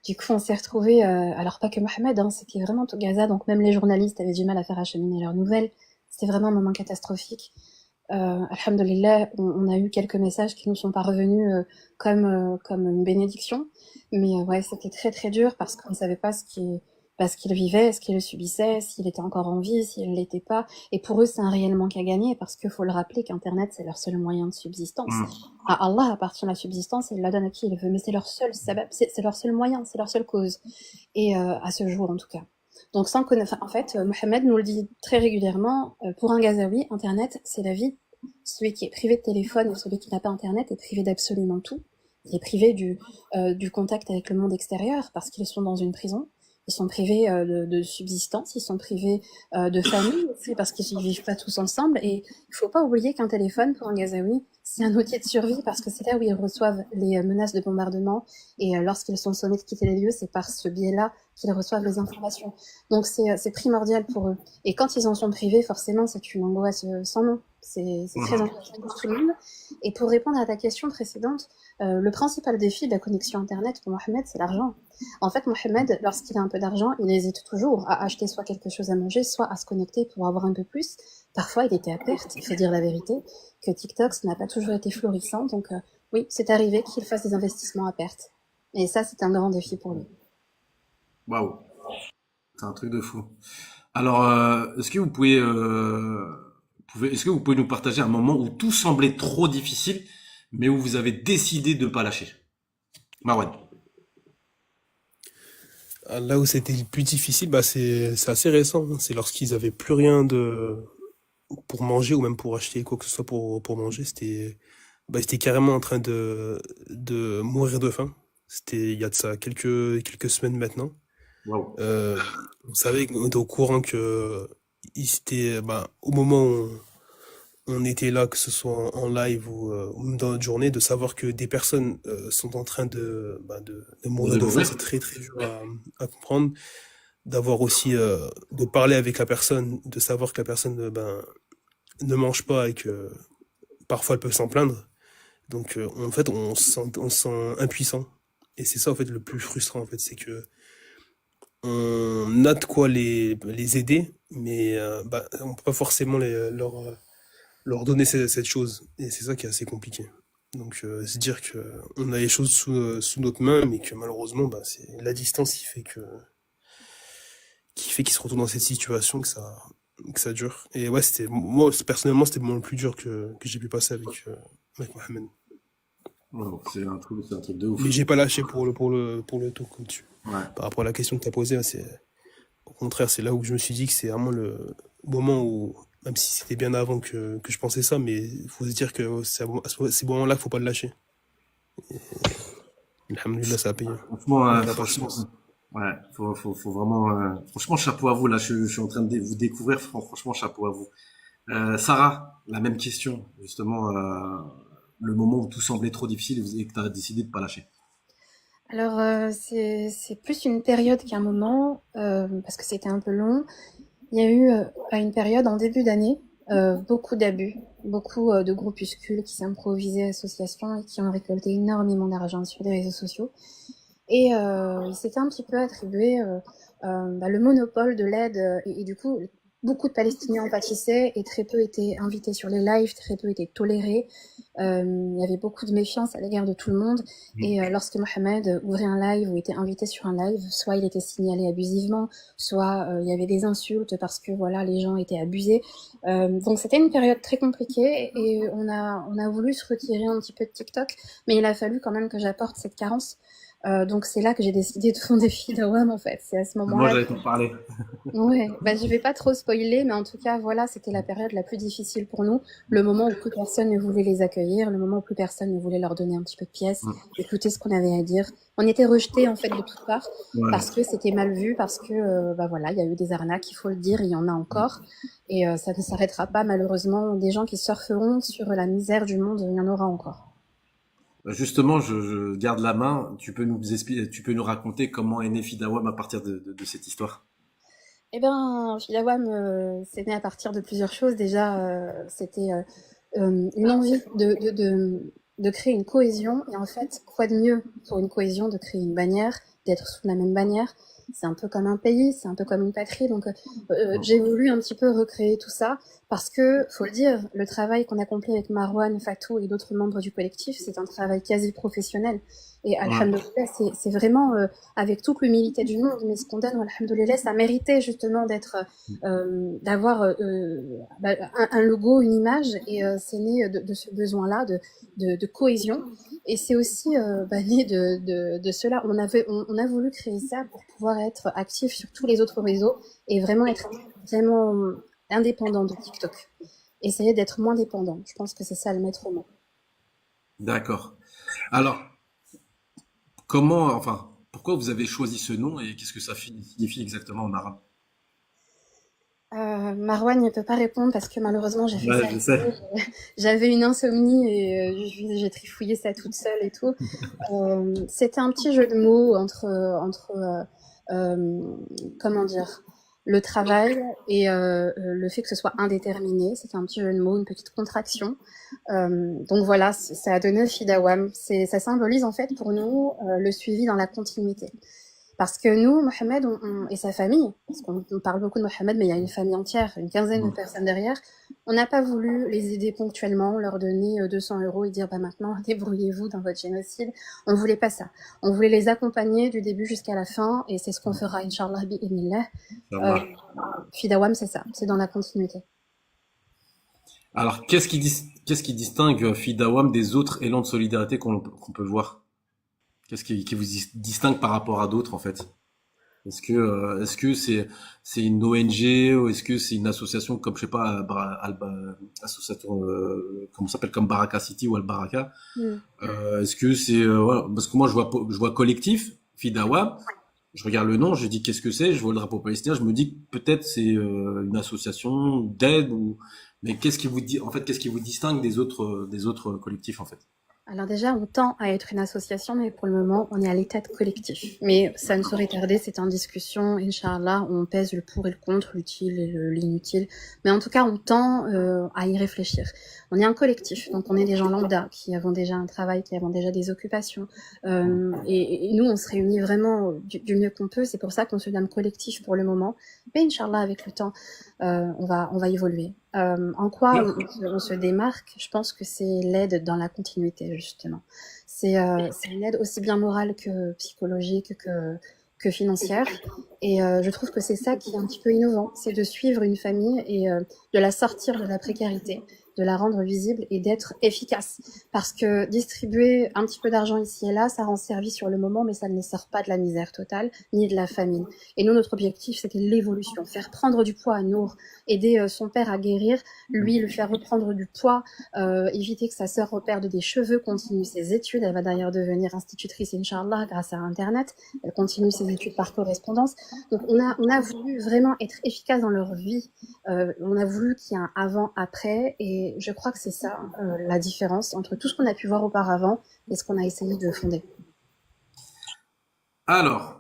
Du coup, on s'est retrouvés, alors pas que Mohamed, hein, c'était vraiment tout Gaza, donc même les journalistes avaient du mal à faire acheminer leurs nouvelles. C'était vraiment un moment catastrophique. Alhamdulillah, on a eu quelques messages qui nous sont parvenus comme une bénédiction. Mais ouais, c'était très très dur parce qu'on ne savait pas ce qu'il vivait, ce qu'il subissait, s'il était encore en vie, s'il ne l'était pas. Et pour eux, c'est un réel manque à gagner parce qu'il faut le rappeler qu'Internet, c'est leur seul moyen de subsistance. Hmm. À Allah appartient la subsistance et il la donne à qui il veut, mais c'est leur seul sabab, c'est leur seul moyen, c'est leur seule cause. Et à ce jour, en tout cas. Donc, sans connaître, en fait, Mohamed nous le dit très régulièrement, pour un Gazaoui, Internet, c'est la vie. Celui qui est privé de téléphone et celui qui n'a pas Internet est privé d'absolument tout. Il est privé du contact avec le monde extérieur parce qu'ils sont dans une prison. Ils sont privés de subsistance, ils sont privés de famille aussi parce qu'ils ne vivent pas tous ensemble. Et il faut pas oublier qu'un téléphone, pour un Gazaoui, c'est un outil de survie parce que c'est là où ils reçoivent les menaces de bombardement. Et lorsqu'ils sont sommés de quitter les lieux, c'est par ce biais-là qu'ils reçoivent les informations. Donc c'est primordial pour eux. Et quand ils en sont privés, forcément, c'est une angoisse sans nom. C'est très Mhm. important pour tout le monde. Et pour répondre à ta question précédente, le principal défi de la connexion Internet pour Mohamed, c'est l'argent. En fait, Mohamed, lorsqu'il a un peu d'argent, il hésite toujours à acheter soit quelque chose à manger, soit à se connecter pour avoir un peu plus. Parfois, il était à perte, il faut dire la vérité, que TikTok, ça n'a pas toujours été florissant. Donc oui, c'est arrivé qu'il fasse des investissements à perte. Et ça, c'est un grand défi pour lui. Waouh, c'est un truc de fou. Alors, est-ce que est-ce que vous pouvez nous partager un moment où tout semblait trop difficile, mais où vous avez décidé de ne pas lâcher? Marwan. Ah, là où c'était le plus difficile, bah c'est assez récent, hein. C'est lorsqu'ils avaient plus rien de pour manger ou même pour acheter quoi que ce soit pour manger. C'était carrément en train de mourir de faim. C'était il y a de ça quelques semaines maintenant. Waouh. Euh, on savait, on était au courant que au moment où on était là, que ce soit en live ou même dans notre journée, de savoir que des personnes sont en train de mourir De de faim, mourir? c'est très très dur à comprendre. D'avoir aussi de parler avec la personne, de savoir que la personne ne mange pas et que parfois elle peut s'en plaindre. Donc en fait on se sent impuissant. Et c'est ça en fait le plus frustrant en fait, c'est que on a de quoi les aider, mais on peut pas forcément leur donner cette chose. Et c'est ça qui est assez compliqué. Donc c'est dire que on a les choses sous notre main, mais que malheureusement, c'est la distance qui fait qu'ils se retrouvent dans cette situation que ça dure. Et ouais, moi personnellement, c'était le moment le plus dur que j'ai pu passer avec Mohamed. Waouh, c'est un truc de ouf. Mais j'ai pas lâché pour le tout comme tu. Ouais. Par rapport à la question que tu as posée, c'est au contraire, c'est là où je me suis dit que c'est vraiment le moment où, même si c'était bien avant que je pensais ça, mais il faut se dire que c'est à ces moments-là qu'il faut pas le lâcher. Alhamdulillah, ça a payé. Franchement, Avec la franchement, patience. ouais, faut vraiment, franchement, chapeau à vous. Là, je suis en train de vous découvrir. Franchement, chapeau à vous. Sarah, la même question, justement, le moment où tout semblait trop difficile et que tu as décidé de pas lâcher. Alors, c'est plus une période qu'un moment, parce que c'était un peu long. Il y a eu, à une période en début d'année, beaucoup d'abus, beaucoup de groupuscules qui s'improvisaient associations et qui ont récolté énormément d'argent sur les réseaux sociaux. Et il s'était un petit peu attribué le monopole de l'aide et du coup, beaucoup de Palestiniens en pâtissaient et très peu étaient invités sur les lives, très peu étaient tolérés. Il y avait beaucoup de méfiance à l'égard de tout le monde. Et lorsque Mohamed ouvrait un live ou était invité sur un live, soit il était signalé abusivement, soit il y avait des insultes parce que voilà les gens étaient abusés. Donc c'était une période très compliquée et on a voulu se retirer un petit peu de TikTok, mais il a fallu quand même que j'apporte cette carence. Donc c'est là que j'ai décidé de fonder Fidawam en fait. C'est à ce Moi, moment-là. j'allais t'en parler. Ouais, bah je vais pas trop spoiler, mais en tout cas voilà, c'était la période la plus difficile pour nous, le moment où plus personne ne voulait les accueillir, le moment où plus personne ne voulait leur donner un petit peu de pièces, écouter ce qu'on avait à dire. On était rejetés en fait de toutes parts parce Ouais. que c'était mal vu, parce que bah voilà, il y a eu des arnaques, il faut le dire, il y en a encore, et ça ne s'arrêtera pas malheureusement. Des gens qui surferont sur la misère du monde, il y en aura encore. Justement, je garde la main. Tu peux nous raconter comment est né Fidawam à partir de cette histoire. Eh ben, Filawam, c'est né à partir de plusieurs choses. Déjà, c'était une envie de créer une cohésion. Et en fait, quoi de mieux pour une cohésion de créer une bannière, d'être sous la même bannière. C'est un peu comme un pays, c'est un peu comme une patrie. Donc, j'ai voulu un petit peu recréer tout ça parce que, faut le dire, le travail qu'on accomplit avec Marwan, Fatou et d'autres membres du collectif, c'est un travail quasi professionnel. Et Ouais. alhamdoulilah, c'est vraiment avec toute l'humilité du monde, mais ce qu'on donne, alhamdoulilah, ça méritait justement d'avoir un logo, une image, et c'est né de ce besoin-là de cohésion. Et c'est aussi né de cela. On a voulu créer ça pour pouvoir être actif sur tous les autres réseaux et vraiment être vraiment indépendant de TikTok. Essayer d'être moins dépendant. Je pense que c'est ça le maître mot. D'accord. Alors, comment, enfin, pourquoi vous avez choisi ce nom et qu'est-ce que ça signifie exactement en arabe? Marwan ne peut pas répondre parce que malheureusement j'ai fait Ouais, ça. je sais. J'avais une insomnie et j'ai trifouillé ça toute seule et tout. C'était un petit jeu de mots entre comment dire, le travail et le fait que ce soit indéterminé. C'était un petit jeu de mots, une petite contraction. Donc voilà, ça a donné Fidawam. Ça symbolise en fait pour nous le suivi dans la continuité. Parce que nous, Mohamed et sa famille, parce qu'on parle beaucoup de Mohamed, mais il y a une famille entière, une quinzaine de Mm. personnes derrière, on n'a pas voulu les aider ponctuellement, leur donner 200 € et dire bah maintenant débrouillez-vous dans votre génocide. On voulait pas ça. On voulait les accompagner du début jusqu'à la fin, et c'est ce qu'on fera, Inch'Allah, bi'idhnillah. Euh, Inch'Allah. Fidawam, c'est ça, c'est dans la continuité. Alors, qu'est-ce qui distingue Fidawam des autres élans de solidarité qu'on peut voir? Qu'est-ce qui vous distingue par rapport à d'autres, en fait? Est-ce que c'est une ONG ou est-ce que c'est une association comme je sais pas association comment ça s'appelle comme Baraka City ou Al Baraka? Hmm. Est-ce que c'est voilà, parce que moi je vois collectif Fidawa, je regarde le nom, je dis qu'est-ce que c'est, je vois le drapeau palestinien, je me dis que peut-être c'est une association d'aide ou mais qu'est-ce qui vous dit en fait qu'est-ce qui vous distingue des autres collectifs en fait? Alors déjà, on tend à être une association, mais pour le moment, on est à l'état de collectif. Mais ça ne saurait tarder, c'est en discussion, Inch'Allah, on pèse le pour et le contre, l'utile et l'inutile. Mais en tout cas, on tend à y réfléchir. On est un collectif, donc on est des gens lambda qui avons déjà un travail, qui avons déjà des occupations. Et nous, on se réunit vraiment du mieux qu'on peut. C'est pour ça qu'on se nomme collectif pour le moment. Mais Inch'Allah, avec le temps, on va évoluer. En quoi on se démarque? Je pense que c'est l'aide dans la continuité, justement. C'est une aide aussi bien morale que psychologique que financière. Et je trouve que c'est ça qui est un petit peu innovant, c'est de suivre une famille et de la sortir de la précarité, de la rendre visible et d'être efficace. Parce que distribuer un petit peu d'argent ici et là, ça rend service sur le moment, mais ça ne sort pas de la misère totale, ni de la famine. Et nous, notre objectif, c'était l'évolution, faire prendre du poids à Nour, aider son père à guérir, lui, lui faire reprendre du poids, éviter que sa sœur reperde des cheveux, continue ses études. Elle va d'ailleurs devenir institutrice, Inch'Allah, grâce à Internet. Elle continue ses études par correspondance. Donc, on a voulu vraiment être efficace dans leur vie. On a voulu qu'il y ait un avant-après. Et je crois que c'est ça la différence entre tout ce qu'on a pu voir auparavant et ce qu'on a essayé de fonder. Alors,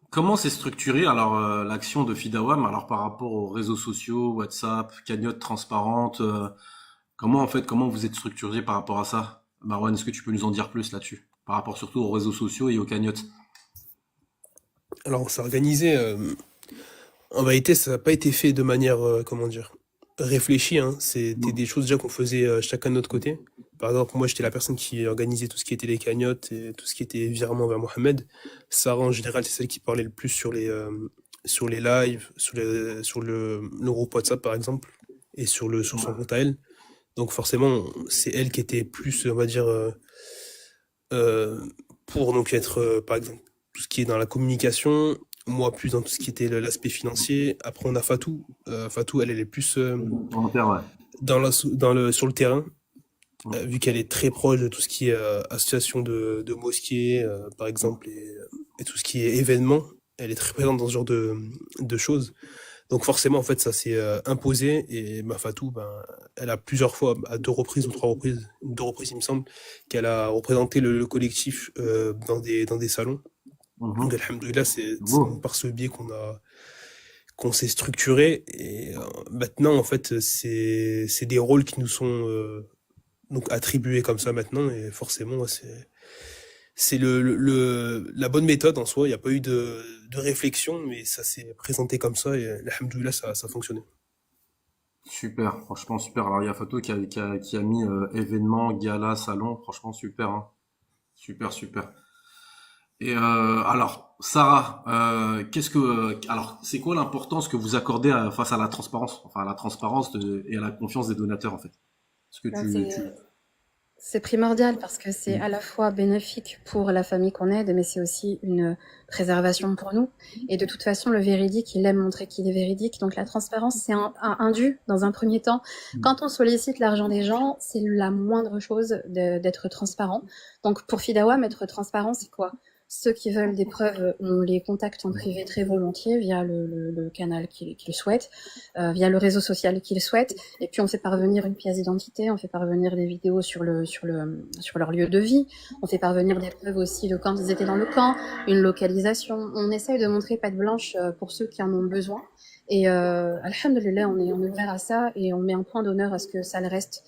comment c'est structuré alors l'action de Fidawam alors par rapport aux réseaux sociaux, WhatsApp, cagnotte transparente, comment en fait comment vous êtes structuré par rapport à ça? Marwan, est-ce que tu peux nous en dire plus là-dessus? Par rapport surtout aux réseaux sociaux et aux cagnottes. Alors, on s'est organisé. En vérité, ça n'a pas été fait de manière, comment dire, réfléchie, hein. C'était des choses déjà qu'on faisait chacun de notre côté. Par exemple, moi, j'étais la personne qui organisait tout ce qui était les cagnottes et tout ce qui était virement vers Mohamed. Sarah, en général, c'est celle qui parlait le plus sur les lives, sur le groupe WhatsApp, par exemple, et sur son compte à elle. Donc, forcément, c'est elle qui était plus, on va dire, euh, pour donc être, par exemple, tout ce qui est dans la communication, moi plus dans tout ce qui était l'aspect financier. Après, on a Fatou. Fatou, elle est plus Volontaire, ouais. sur le terrain, Mm. vu qu'elle est très proche de tout ce qui est association de mosquées, par exemple, et tout ce qui est événements. Elle est très présente dans ce genre de choses. Donc forcément, en fait, ça s'est imposé. Et ma Fatou, ben, elle a plusieurs fois, à deux reprises, il me semble, qu'elle a représenté le collectif dans des salons. Donc, Mhm. alhamdoulilah, C'est c'est beau. par ce biais qu'on s'est structuré. Et maintenant, en fait, c'est des rôles qui nous sont donc attribués comme ça maintenant. Et forcément, ouais, c'est la bonne méthode en soi. Il n'y a pas eu de réflexion, mais ça s'est présenté comme ça. Et alhamdoulilah, ça a fonctionné. Super, franchement super. Alors il y a Fatou qui a mis événement, gala, salon, franchement super, hein. Super, super. Et alors, Sarah, alors, c'est quoi l'importance que vous accordez face à la transparence, enfin à la transparence et à la confiance des donateurs en fait? Est-ce que Ben, tu... c'est primordial parce que c'est à Mm. la fois bénéfique pour la famille qu'on aide, mais c'est aussi une préservation pour nous. Et de toute façon, le véridique, il aime montrer qu'il est véridique. Donc la transparence, c'est un dû dans un premier temps. Quand on sollicite l'argent des gens, c'est la moindre chose d'être transparent. Donc pour Fidawam, être transparent, c'est quoi? Ceux qui veulent des preuves, on les contacte en privé très volontiers via le canal qu'ils souhaitent, via le réseau social qu'ils souhaitent. Et puis on fait parvenir une pièce d'identité, on fait parvenir des vidéos sur leur lieu de vie, on fait parvenir des preuves aussi de quand ils étaient dans le camp, une localisation. On essaye de montrer patte blanche pour ceux qui en ont besoin. Et alhamdoulilah, on est ouvert à ça et on met un point d'honneur à ce que ça le reste.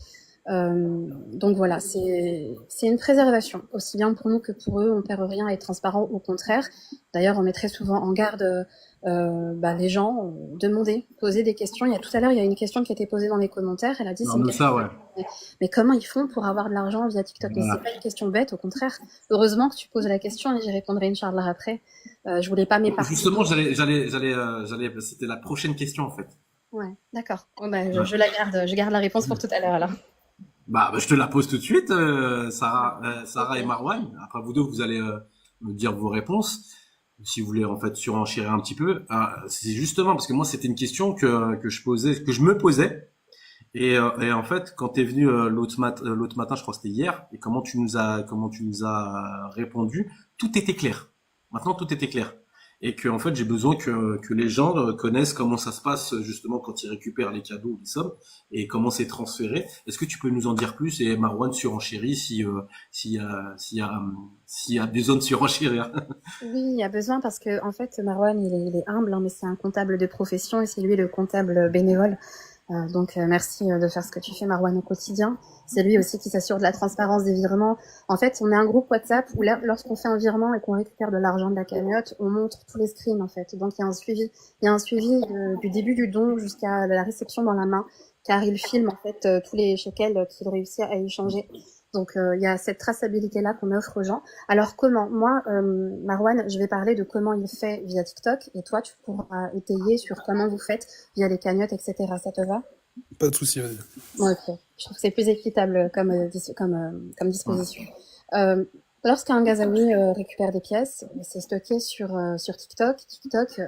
Donc voilà, c'est une préservation, aussi bien pour nous que pour eux. On perd rien à être transparent, au contraire. D'ailleurs, on met très souvent en garde les gens, demander, poser des questions. Tout à l'heure, il y a une question qui a été posée dans les commentaires. Elle a dit c'est Non, une mais question. ça, ouais. Mais comment ils font pour avoir de l'argent via TikTok? Mais c'est Voilà. pas une question bête, au contraire. Heureusement que tu poses la question et j'y répondrai Inch'Allah après. Je voulais pas m'éparpiller. Justement, c'était la prochaine question en fait. Ouais, d'accord. Bon, bah, Ouais. je la garde, je garde la réponse pour tout à l'heure alors. Bah, je te la pose tout de suite, Sarah et Ok. Marwan. Après vous deux, vous allez me dire vos réponses. Si vous voulez en fait surenchérir un petit peu, c'est justement parce que moi c'était une question que je me posais. Et en fait, quand t'es venu l'autre matin, je crois que c'était hier, et comment tu nous as répondu, tout était clair. Maintenant, tout était clair. Et que en fait, j'ai besoin que les gens connaissent comment ça se passe justement quand ils récupèrent les cadeaux ou les sommes et comment c'est transféré. Est-ce que tu peux nous en dire plus? Et Marwan surenchérit s'il y a des zones surenchérir. Oui, il y a besoin parce que en fait, Marwan, il est humble, hein, mais c'est un comptable de profession et c'est lui le comptable bénévole. Donc merci de faire ce que tu fais, Marwan, au quotidien. C'est lui aussi qui s'assure de la transparence des virements. En fait, on est un groupe WhatsApp où là, lorsqu'on fait un virement et qu'on récupère de l'argent de la cagnotte, on montre tous les screens en fait. Donc il y a un suivi, du début du don jusqu'à la réception dans la main, car il filme en fait tous les shekels qu'il réussit à échanger. Donc il y a cette traçabilité-là qu'on offre aux gens. Alors comment? Moi, Marwan, je vais parler de comment il fait via TikTok et toi, tu pourras étayer sur comment vous faites via les cagnottes, etc. Ça te va? Pas de souci, vas-y. Ouais, ok. Je trouve que c'est plus équitable comme Ouais. disposition. Euh, Lorsqu'un Gazaoui récupère des pièces, c'est stocké sur TikTok. TikTok,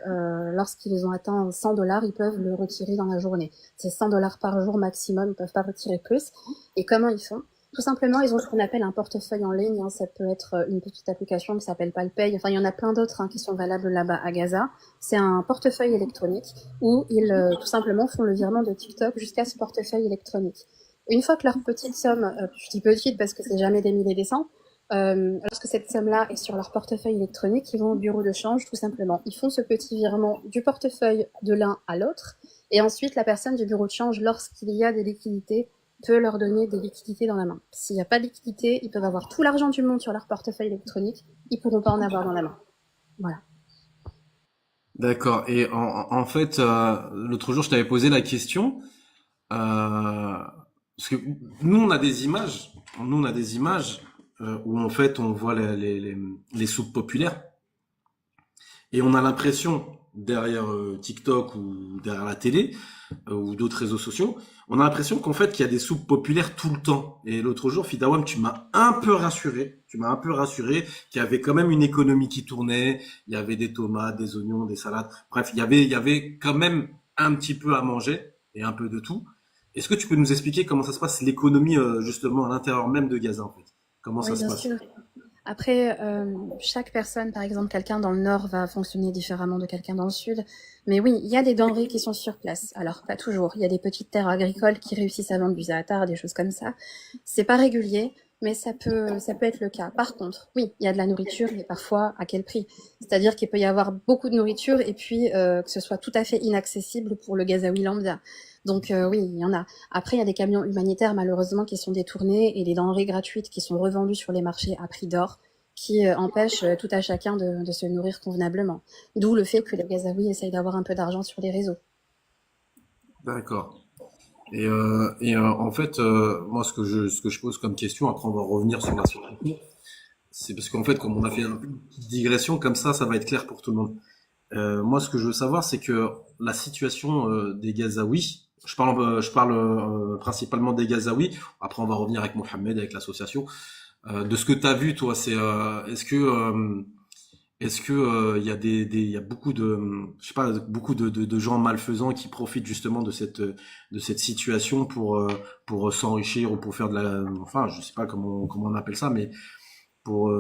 lorsqu'ils ont atteint 100 dollars, ils peuvent le retirer dans la journée. C'est 100 dollars par jour maximum, ils peuvent pas retirer plus. Et comment ils font? Tout simplement, ils ont ce qu'on appelle un portefeuille en ligne, hein. Ça peut être une petite application qui s'appelle Palpay. Enfin, il y en a plein d'autres, hein, qui sont valables là-bas à Gaza. C'est un portefeuille électronique où ils tout simplement font le virement de TikTok jusqu'à ce portefeuille électronique. Une fois que leur petite somme, je dis petite parce que c'est jamais des milliers et des cents, lorsque cette somme-là est sur leur portefeuille électronique, ils vont au bureau de change tout simplement. Ils font ce petit virement du portefeuille de l'un à l'autre et ensuite la personne du bureau de change, lorsqu'il y a des liquidités, peut leur donner des liquidités dans la main. S'il n'y a pas de liquidités, ils peuvent avoir tout l'argent du monde sur leur portefeuille électronique, ils pourront pas en avoir dans la main. Voilà. D'accord. Et en fait, l'autre jour, je t'avais posé la question. Parce que nous on a des images où en fait on voit les soupes populaires et on a l'impression derrière TikTok ou derrière la télé ou d'autres réseaux sociaux, on a l'impression qu'en fait qu'il y a des soupes populaires tout le temps. Et l'autre jour, Fidawam, tu m'as un peu rassuré qu'il y avait quand même une économie qui tournait, il y avait des tomates, des oignons, des salades, bref, il y avait quand même un petit peu à manger et un peu de tout. Est-ce que tu peux nous expliquer comment ça se passe, l'économie justement à l'intérieur même de Gaza en fait? Comment ça Oui, se bien passe? sûr. Après, chaque personne, par exemple, quelqu'un dans le nord va fonctionner différemment de quelqu'un dans le sud. Mais oui, il y a des denrées qui sont sur place. Alors, pas toujours. Il y a des petites terres agricoles qui réussissent à vendre du zaatar, des choses comme ça. C'est pas régulier. mais ça peut être le cas. Par contre, oui, il y a de la nourriture, mais parfois à quel prix? C'est-à-dire qu'il peut y avoir beaucoup de nourriture et puis que ce soit tout à fait inaccessible pour le Gazaoui lambda. Donc oui, il y en a. Après, il y a des camions humanitaires malheureusement qui sont détournés et des denrées gratuites qui sont revendues sur les marchés à prix d'or, qui empêchent tout à chacun de se nourrir convenablement. D'où le fait que les Gazaouis essayent d'avoir un peu d'argent sur les réseaux. D'accord. En fait, moi, ce que je pose comme question, après on va revenir sur la situation, c'est parce qu'en fait, comme on a fait une petite digression, comme ça va être clair pour tout le monde. Moi, ce que je veux savoir, c'est que la situation des Gazaouis, je parle principalement des Gazaouis. Après, on va revenir avec Mohamed, avec l'association. De ce que tu as vu, toi, est-ce que il y a il y a beaucoup de, je sais pas, beaucoup de gens malfaisants qui profitent justement de cette situation pour s'enrichir ou pour faire de la, enfin, je sais pas comment on appelle ça, mais pour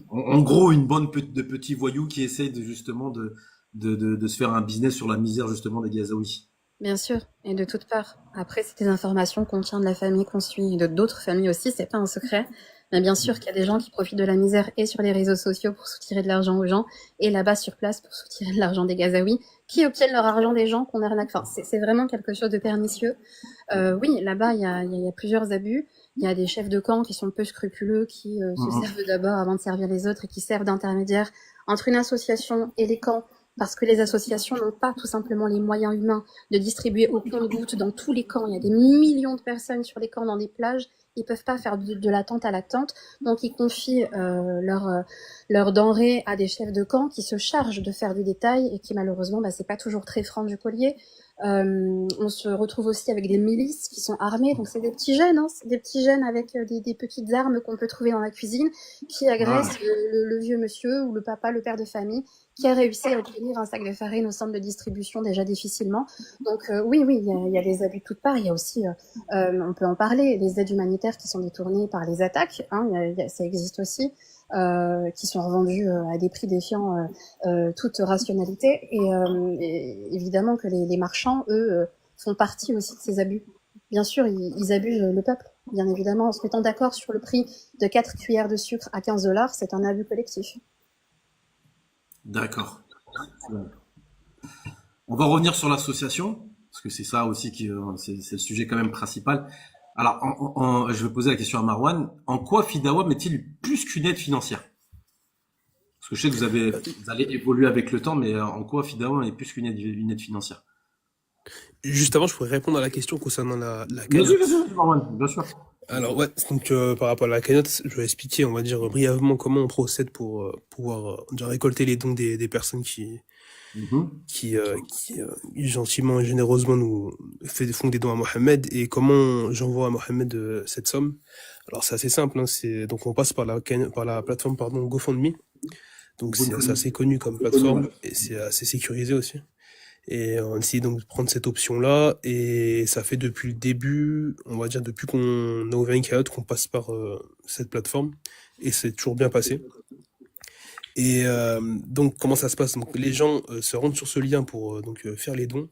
en gros une bande de petits voyous qui essayent de justement de se faire un business sur la misère justement des Gazaouis. Bien sûr, et de toutes parts. Après, c'est des informations qu'on tient de la famille qu'on suit et de d'autres familles aussi, c'est pas un secret. Mais bien sûr qu'il y a des gens qui profitent de la misère et sur les réseaux sociaux pour soutirer de l'argent aux gens, et là-bas sur place pour soutirer de l'argent des Gazaouis, qui obtiennent leur argent des gens qu'on arnaque. Enfin, c'est vraiment quelque chose de pernicieux. Oui, là-bas, il y a plusieurs abus. Il y a des chefs de camp qui sont peu scrupuleux, qui se Mhm. servent d'abord avant de servir les autres et qui servent d'intermédiaires entre une association et les camps, parce que les associations n'ont pas tout simplement les moyens humains de distribuer au compte-gouttes dans tous les camps. Il y a des millions de personnes sur les camps, dans des plages. Ils peuvent pas faire de la tente à la tente. Donc, ils confient leurs denrées à des chefs de camp qui se chargent de faire du détail et qui, malheureusement, c'est pas toujours très franc du collier. On se retrouve aussi avec des milices qui sont armées. Donc, c'est des petits jeunes, hein, c'est des petits jeunes avec des petites armes qu'on peut trouver dans la cuisine qui Ouais. agressent le vieux monsieur ou le papa, le père de famille qui a réussi à obtenir un sac de farine au centre de distribution déjà difficilement. Donc oui, il y a des abus de toutes parts. Il y a aussi, on peut en parler, les aides humanitaires qui sont détournées par les attaques. Hein, ça existe aussi, qui sont revendues à des prix défiant toute rationalité. Et évidemment que les marchands, eux, font partie aussi de ces abus. Bien sûr, ils abusent le peuple. Bien évidemment, en se mettant d'accord sur le prix de 4 cuillères de sucre à 15 $, c'est un abus collectif. D'accord. On va revenir sur l'association, parce que c'est ça aussi c'est le sujet quand même principal. Alors, je vais poser la question à Marwan. En quoi Fidawam est-il plus qu'une aide financière? Parce que je sais que vous allez évoluer avec le temps, mais en quoi Fidawam est plus une aide financière? Juste avant, je pourrais répondre à la question concernant la Bien cagnotte. sûr, Marwan, bien sûr. Alors ouais, donc par rapport à la cagnotte, je vais expliquer, on va dire brièvement comment on procède pour pouvoir dire, récolter les dons des personnes Mhm. qui gentiment et généreusement font des dons à Mohamed et comment j'envoie à Mohamed cette somme. Alors c'est assez simple, hein, donc on passe par la plateforme pardon GoFundMe. Donc c'est GoFundMe. assez connu comme C'est connu, ouais. plateforme et c'est assez sécurisé aussi. Et on essaie donc de prendre cette option-là, et ça fait depuis le début, on va dire depuis qu'on a ouvert une cagnotte, qu'on passe par cette plateforme, et c'est toujours bien passé. Et donc comment ça se passe? Donc les gens se rendent sur ce lien pour faire les dons.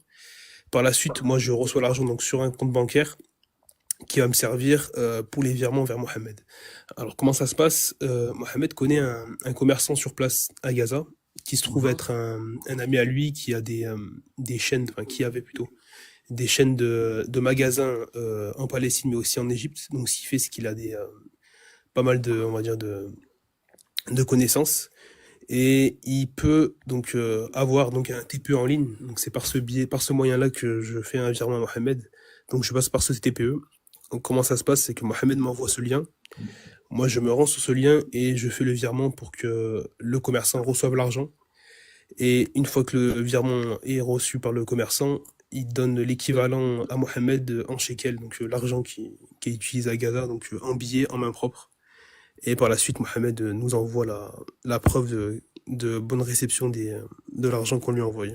Par la suite, moi je reçois l'argent donc sur un compte bancaire qui va me servir pour les virements vers Mohamed. Alors comment ça se passe? Mohamed connaît un commerçant sur place à Gaza qui se trouve Mhm. être un ami à lui qui a des chaînes, enfin qui avait plutôt des chaînes de magasins en Palestine mais aussi en Égypte. Donc ce qui fait c'est qu'il a pas mal on va dire de connaissances, et il peut donc avoir donc un TPE en ligne. Donc c'est par ce moyen-là que je fais un virement à Mohamed. Donc je passe par ce TPE. Donc comment ça se passe, c'est que Mohamed m'envoie ce lien. Moi, je me rends sur ce lien et je fais le virement pour que le commerçant reçoive l'argent. Et une fois que le virement est reçu par le commerçant, il donne l'équivalent à Mohamed en shekel, donc l'argent qui est utilisé à Gaza, donc en billets, en main propre. Et par la suite, Mohamed nous envoie la preuve de bonne réception de l'argent qu'on lui a envoyé.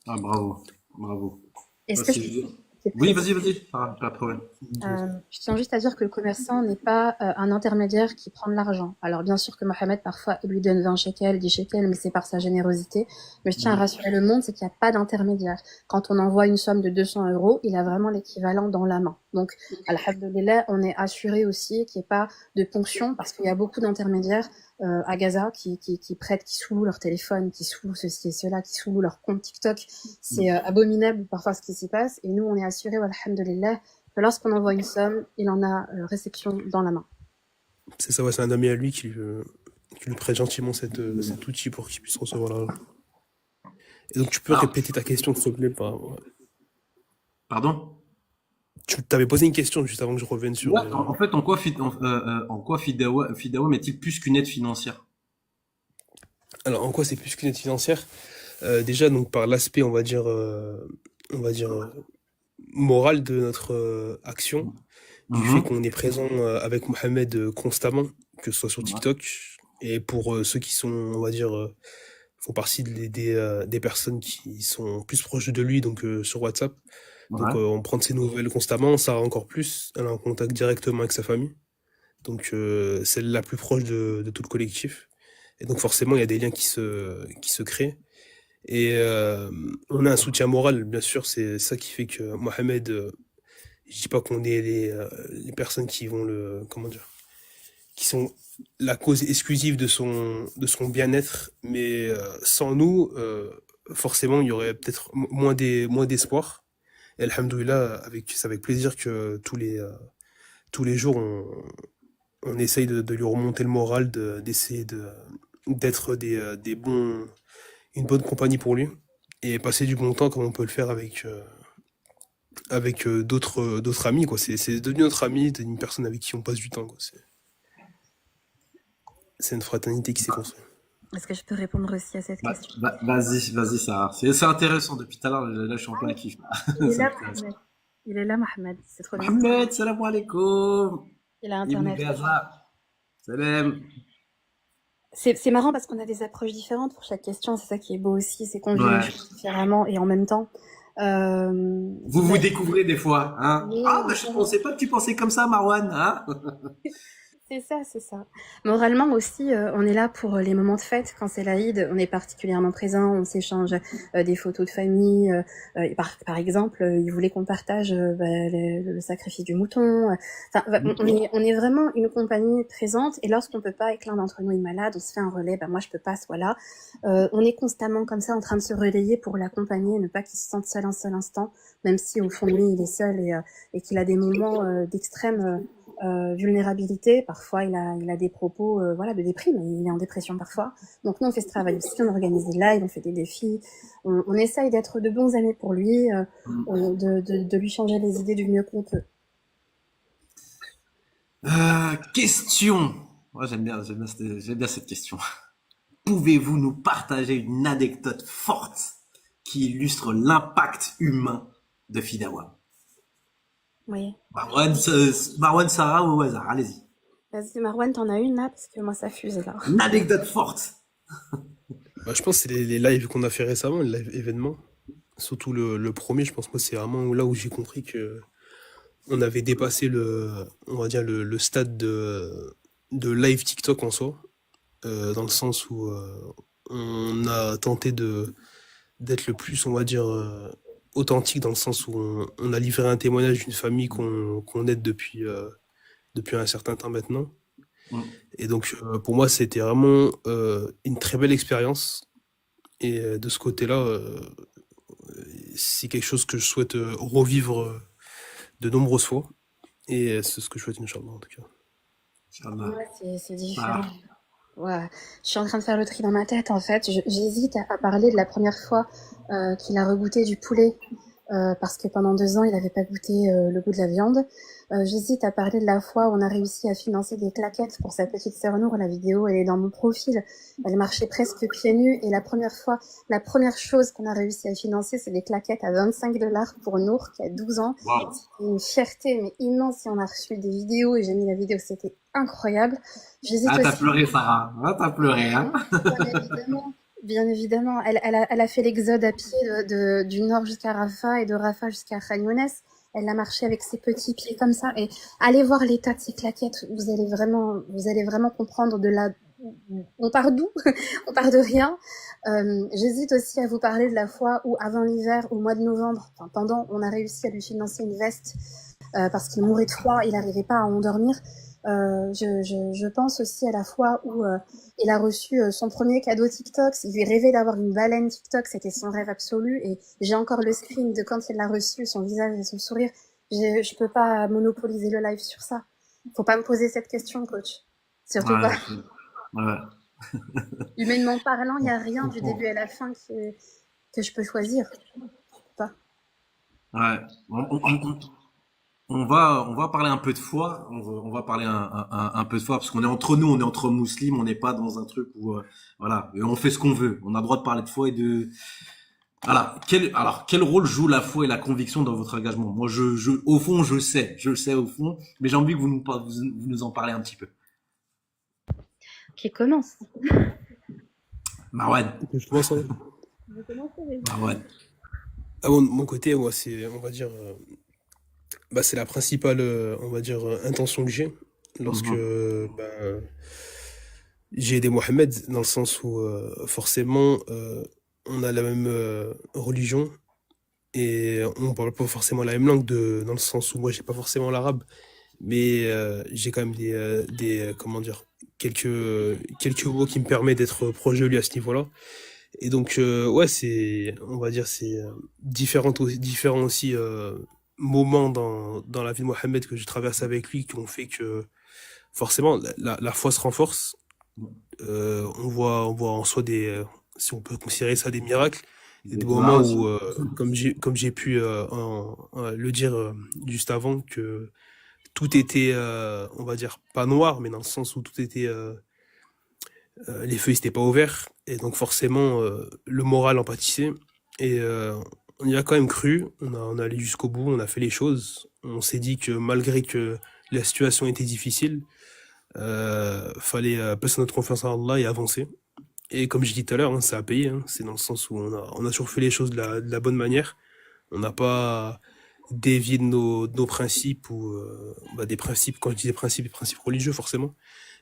Ah, bravo, bravo. Ça, Est-ce que c'est juste. C'est Oui, très vas-y, pas de problème. Je tiens juste à dire que le commerçant n'est pas un intermédiaire qui prend de l'argent. Alors bien sûr que Mohamed parfois il lui donne 20 shekels, 10 shekels, mais c'est par sa générosité. Mais je tiens à rassurer le monde, c'est qu'il n'y a pas d'intermédiaire. Quand on envoie une somme de 200 euros, il a vraiment l'équivalent dans la main. Donc, alhamdoulilah, on est assuré aussi qu'il n'y ait pas de ponction parce qu'il y a beaucoup d'intermédiaires à Gaza qui prêtent, qui sous leur téléphone, qui sous ceci et cela, qui sous leur compte TikTok. C'est abominable parfois ce qui s'y passe. Et nous, on est assuré, alhamdoulilah, que lorsqu'on envoie une somme, il en a réception dans la main. C'est ça, ouais, c'est un ami à lui qui lui prête gentiment cet outil pour qu'il puisse recevoir l'argent. Et donc tu peux Alors, répéter ta question, s'il te plaît, ouais. pardon? Tu t'avais posé une question juste avant que je revienne sur Ouais, les... en fait, en quoi Fidawam est-il plus qu'une aide financière? Alors, en quoi c'est plus qu'une aide financière? Déjà, donc par l'aspect, moral de notre action, du fait qu'on Mhm. est présent avec Mohamed constamment, que ce soit sur Ouais. TikTok, et pour ceux qui sont, font partie des personnes qui sont plus proches de lui, donc sur WhatsApp. Donc Ouais. on prend de ses nouvelles constamment, ça encore plus, elle est en contact directement avec sa famille. Donc c'est la plus proche de tout le collectif. Et donc forcément, il y a des liens qui se créent. Et on a un soutien moral, bien sûr, c'est ça qui fait que Mohamed, je dis pas qu'on est les personnes qui vont comment dire, qui sont la cause exclusive de son bien-être, mais sans nous, forcément, il y aurait peut-être moins d'espoir. Et alhamdoulilah, c'est avec plaisir que tous les jours, on essaye de lui remonter le moral, d'essayer d'être une bonne compagnie pour lui et passer du bon temps comme on peut le faire avec d'autres amis, quoi. C'est devenu notre ami, une personne avec qui on passe du temps, quoi. C'est une fraternité qui s'est construite. Est-ce que je peux répondre aussi à cette question? Vas-y, Sarah. C'est intéressant depuis tout à l'heure. Là, je suis en plein kiff. Il est C'est là, intéressant. Mohamed. Il est là, Mohamed. C'est trop bien. Mohamed, salam alaikum. Il a Ibn Internet. Gaza. Salam. C'est marrant parce qu'on a des approches différentes pour chaque question. C'est ça qui est beau aussi, c'est qu'on vit les Ouais. choses différemment et en même temps. Vous vous Ben, découvrez des fois, hein? oui, Ah, bah, je pensais pas que tu pensais comme ça, Marwan, hein? c'est ça, c'est ça. Moralement aussi, on est là pour les moments de fête. Quand c'est l'Aïd, on est particulièrement présent, on s'échange des photos de famille. Par exemple, il voulait qu'on partage le sacrifice du mouton. Enfin, on est vraiment une compagnie présente. Et lorsqu'on peut pas et que l'un d'entre nous est malade, on se fait un relais. Moi, je peux pas, soit là. On est constamment comme ça en train de se relayer pour l'accompagner, ne pas qu'il se sente seul un seul instant, même si au fond de lui, il est seul et qu'il a des moments d'extrême vulnérabilité. Parfois, il a des propos de déprime. Il est en dépression parfois. Donc nous, on fait ce travail aussi. On organise des lives, on fait des défis. On essaye d'être de bons amis pour lui, de lui changer les idées du mieux qu'on peut. Question. Moi, j'aime bien cette question. Pouvez-vous nous partager une anecdote forte qui illustre l'impact humain de Fidawam? Oui. Marwan, Sarah ou au hasard, allez-y. Vas-y, Marwan, t'en as une là? Parce que moi, ça fuse là. Une anecdote forte. Bah, je pense que c'est les lives qu'on a fait récemment, les lives événements. Surtout le premier, je pense que c'est vraiment là où j'ai compris que on avait dépassé on va dire le stade de live TikTok en soi, dans le sens où on a tenté d'être le plus, on va dire, authentique, dans le sens où on a livré un témoignage d'une famille qu'on aide depuis un certain temps maintenant. Mm. Et donc, pour moi, c'était vraiment une très belle expérience. Et de ce côté-là, c'est quelque chose que je souhaite revivre de nombreuses fois. Et c'est ce que je souhaite, Inch'Allah, en tout cas. Inch'Allah. Ouais, c'est différent. Ouais. Je suis en train de faire le tri dans ma tête, en fait. J'hésite à parler de la première fois qu'il a regoûté du poulet. Parce que pendant 2 ans, il n'avait pas goûté le goût de la viande. J'hésite à parler de la fois où on a réussi à financer des claquettes pour sa petite sœur Nour. La vidéo, elle est dans mon profil. Elle marchait presque pieds nus. Et la première chose qu'on a réussi à financer, c'est des claquettes à 25 $ pour Nour, qui a 12 ans. Wow. C'était une fierté, mais immense. Et on a reçu des vidéos et j'ai mis la vidéo. C'était incroyable. J'hésite Ah, t'as aussi. pleuré, Sarah. Ah, t'as pleuré, hein? Bien évidemment. Bien évidemment, elle a fait l'exode à pied du nord jusqu'à Rafah et de Rafah jusqu'à Khan Younes. Elle a marché avec ses petits pieds comme ça. Et allez voir l'état de ses claquettes. Vous allez vraiment comprendre de la. On part d'où? On part de rien. J'hésite aussi à vous parler de la fois où, avant l'hiver, au mois de novembre, enfin pendant, on a réussi à lui financer une veste parce qu'il mourait de froid, il n'arrivait pas à endormir. Je pense aussi à la fois où il a reçu son premier cadeau TikTok. Il lui rêvait d'avoir une baleine TikTok, c'était son rêve absolu. Et j'ai encore le screen de quand il l'a reçu, son visage et son sourire. Je peux pas monopoliser le live sur ça. Faut pas me poser cette question, coach. Surtout pas. Ouais, ouais. Humainement parlant, il y a Je rien du début comprends. à la fin que je peux choisir. Pas. Ouais. On va parler un peu de foi. On va parler un peu de foi parce qu'on est entre nous, on est entre musulmans, on n'est pas dans un truc où voilà, et on fait ce qu'on veut. On a le droit de parler de foi et de voilà. Quel rôle joue la foi et la conviction dans votre engagement? Moi, au fond, je le sais au fond, mais j'ai envie que vous nous en parlez un petit peu. Qui commence? Marwan, Je commence, hein. Je vais commencer. Marwan. Ah bon, de mon côté, moi, c'est, on va dire, bah, c'est la principale, on va dire, intention que j'ai lorsque Mhm. j'ai aidé Mohamed, dans le sens où forcément, on a la même religion et on parle pas forcément la même langue, dans le sens où moi, j'ai pas forcément l'arabe, mais j'ai quand même comment dire, quelques mots qui me permettent d'être proche de lui à ce niveau-là. Et donc, ouais, on va dire, c'est différents aussi moments dans la vie de Mohamed que je traverse avec lui qui ont fait que forcément la foi se renforce. On voit en soi si on peut considérer ça des miracles, il y a Des des doigts moments aussi. où, comme j'ai pu le dire juste avant, que tout était, on va dire, pas noir, mais dans le sens où tout était les feux n'étaient pas ouverts et donc forcément le moral en pâtissait et on y a quand même cru, on a allé jusqu'au bout, on a fait les choses, on s'est dit que malgré que la situation était difficile, fallait placer notre confiance en Allah et avancer. Et comme je dis tout à l'heure, hein, ça a payé, hein. C'est dans le sens où on a toujours fait les choses de la bonne manière, on n'a pas dévié de nos principes ou des principes, quand je dis des principes religieux forcément,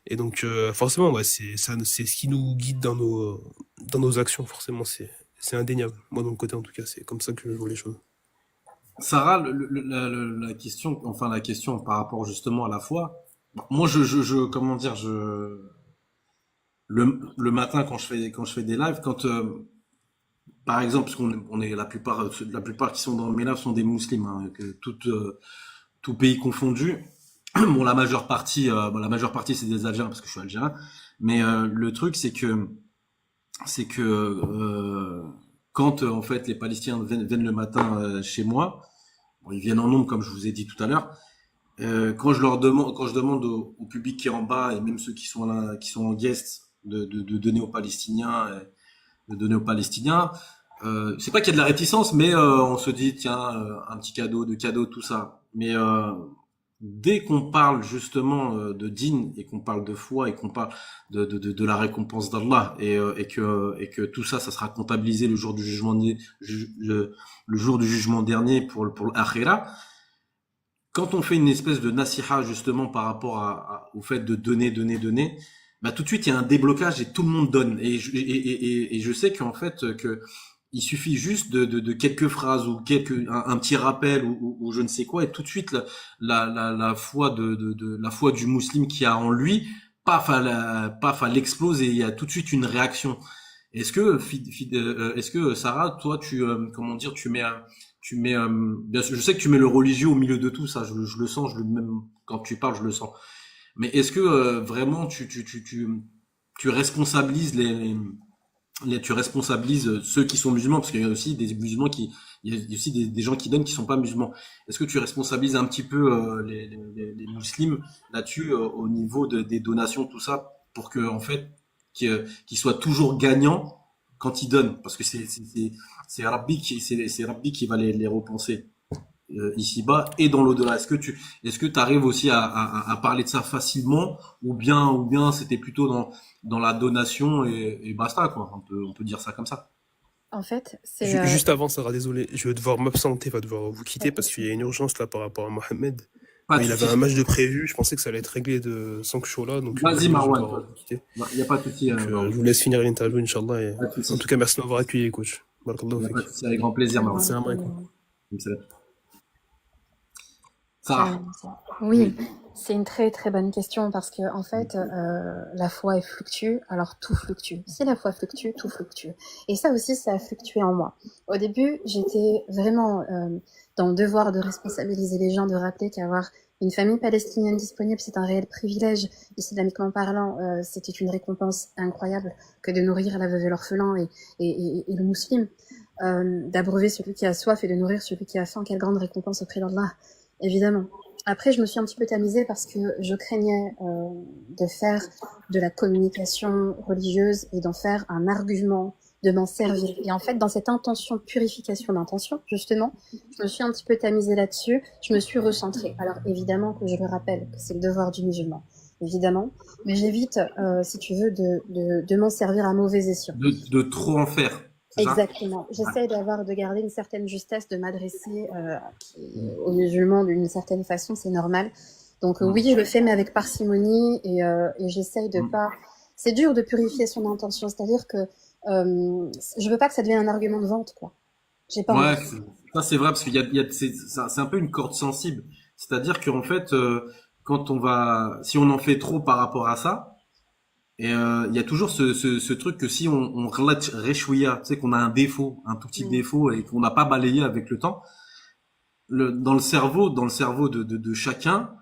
et donc, forcément, ouais, c'est ce qui nous guide dans nos actions, forcément, c'est indéniable. Moi, de mon côté, en tout cas, c'est comme ça que je vois les choses. Sarah, la question par rapport justement à la foi. Moi, comment dire, le matin quand je fais des lives, par exemple, parce on est la plupart qui sont dans mes lives sont des musulmans, hein, tout pays confondu. Bon, la majeure partie c'est des Algériens parce que je suis algérien. Mais le truc c'est que quand en fait les Palestiniens viennent le matin chez moi, bon, ils viennent en nombre comme je vous ai dit tout à l'heure. Quand je demande au public qui est en bas et même ceux qui sont là, qui sont en guest, de donner aux Palestiniens, c'est pas qu'il y a de la réticence, mais on se dit tiens un petit cadeau, de cadeaux, tout ça. Mais dès qu'on parle justement de dîn et qu'on parle de foi et qu'on parle de la récompense d'Allah et que tout ça, ça sera comptabilisé le jour du le jour du jugement dernier pour l'akhira. Quand on fait une espèce de nasiha justement par rapport au fait de donner, bah tout de suite il y a un déblocage et tout le monde donne. Et je sais qu'en fait que il suffit juste de quelques phrases ou un petit rappel ou je ne sais quoi et tout de suite la foi la foi du musulman qui a en lui, paf, elle explose et il y a tout de suite une réaction. Est-ce que Sarah, toi comment dire, tu mets bien sûr, je sais que tu mets le religieux au milieu de tout ça, je le sens, même quand tu parles, je le sens. Mais est-ce que vraiment tu responsabilises tu responsabilises ceux qui sont musulmans parce qu'il y a aussi des musulmans il y a aussi des gens qui donnent qui sont pas musulmans. Est-ce que tu responsabilises un petit peu les musulmans là-dessus au niveau des donations tout ça pour que en fait qu'ils soient toujours gagnants quand ils donnent parce que c'est Rabbi qui va les repenser. ici-bas et dans l'au-delà. Est-ce que tu arrives aussi à parler de ça facilement ou bien c'était plutôt dans la donation et basta quoi. On peut dire ça comme ça. En fait, c'est Juste avant, Sarah, désolé, je vais devoir m'absenter, va devoir vous quitter parce qu'il y a une urgence là par rapport à Mohamed. Pas de Il avait un souci. match de prévu, je pensais que ça allait être réglé sans que je sois là, donc Vas-y désolé, je vais Marwan. devoir vous quitter. Il y a pas de souci, Donc je Marwan. vous laisse finir l'interview, Inch'Allah. Et... Pas de En tout souci. cas, merci de m'avoir accueilli, coach. Barakallahu Il y a pas de fik. souci, avec grand plaisir Marwan. Salam alaikum. Sarah. Oui, Oui. c'est une très très bonne question parce que en fait, la foi elle fluctue, alors tout fluctue. Si la foi fluctue, tout fluctue. Et ça aussi, ça a fluctué en moi. Au début, j'étais vraiment dans le devoir de responsabiliser les gens, de rappeler qu'avoir une famille palestinienne disponible, c'est un réel privilège. Islamiquement parlant, c'était une récompense incroyable que de nourrir la veuve et l'orphelin et le musulman. D'abreuver celui qui a soif et de nourrir celui qui a faim, quelle grande récompense auprès d'Allah, évidemment. Après, je me suis un petit peu tamisée parce que je craignais de faire de la communication religieuse et d'en faire un argument, de m'en servir. Et en fait, dans cette intention de purification d'intention, justement, je me suis un petit peu tamisée là-dessus, je me suis recentrée. Alors évidemment que je le rappelle, que c'est le devoir du musulman, évidemment, mais j'évite, si tu veux, de m'en servir à mauvais escient. De trop en faire, c'est ça? Exactement. J'essaie de garder une certaine justesse, de m'adresser aux musulmans d'une certaine façon, c'est normal. Donc oui, je le fais, mais avec parcimonie et j'essaye de pas. C'est dur de purifier son intention, c'est-à-dire que je veux pas que ça devienne un argument de vente, quoi. J'ai pas Ouais, envie. ça c'est vrai parce c'est un peu une corde sensible. C'est-à-dire qu'en fait, si on en fait trop par rapport à ça, et il y a toujours ce truc que si on relate rechouïa, tu sais qu'on a un défaut, un tout petit défaut et qu'on n'a pas balayé avec le temps, dans le cerveau de chacun,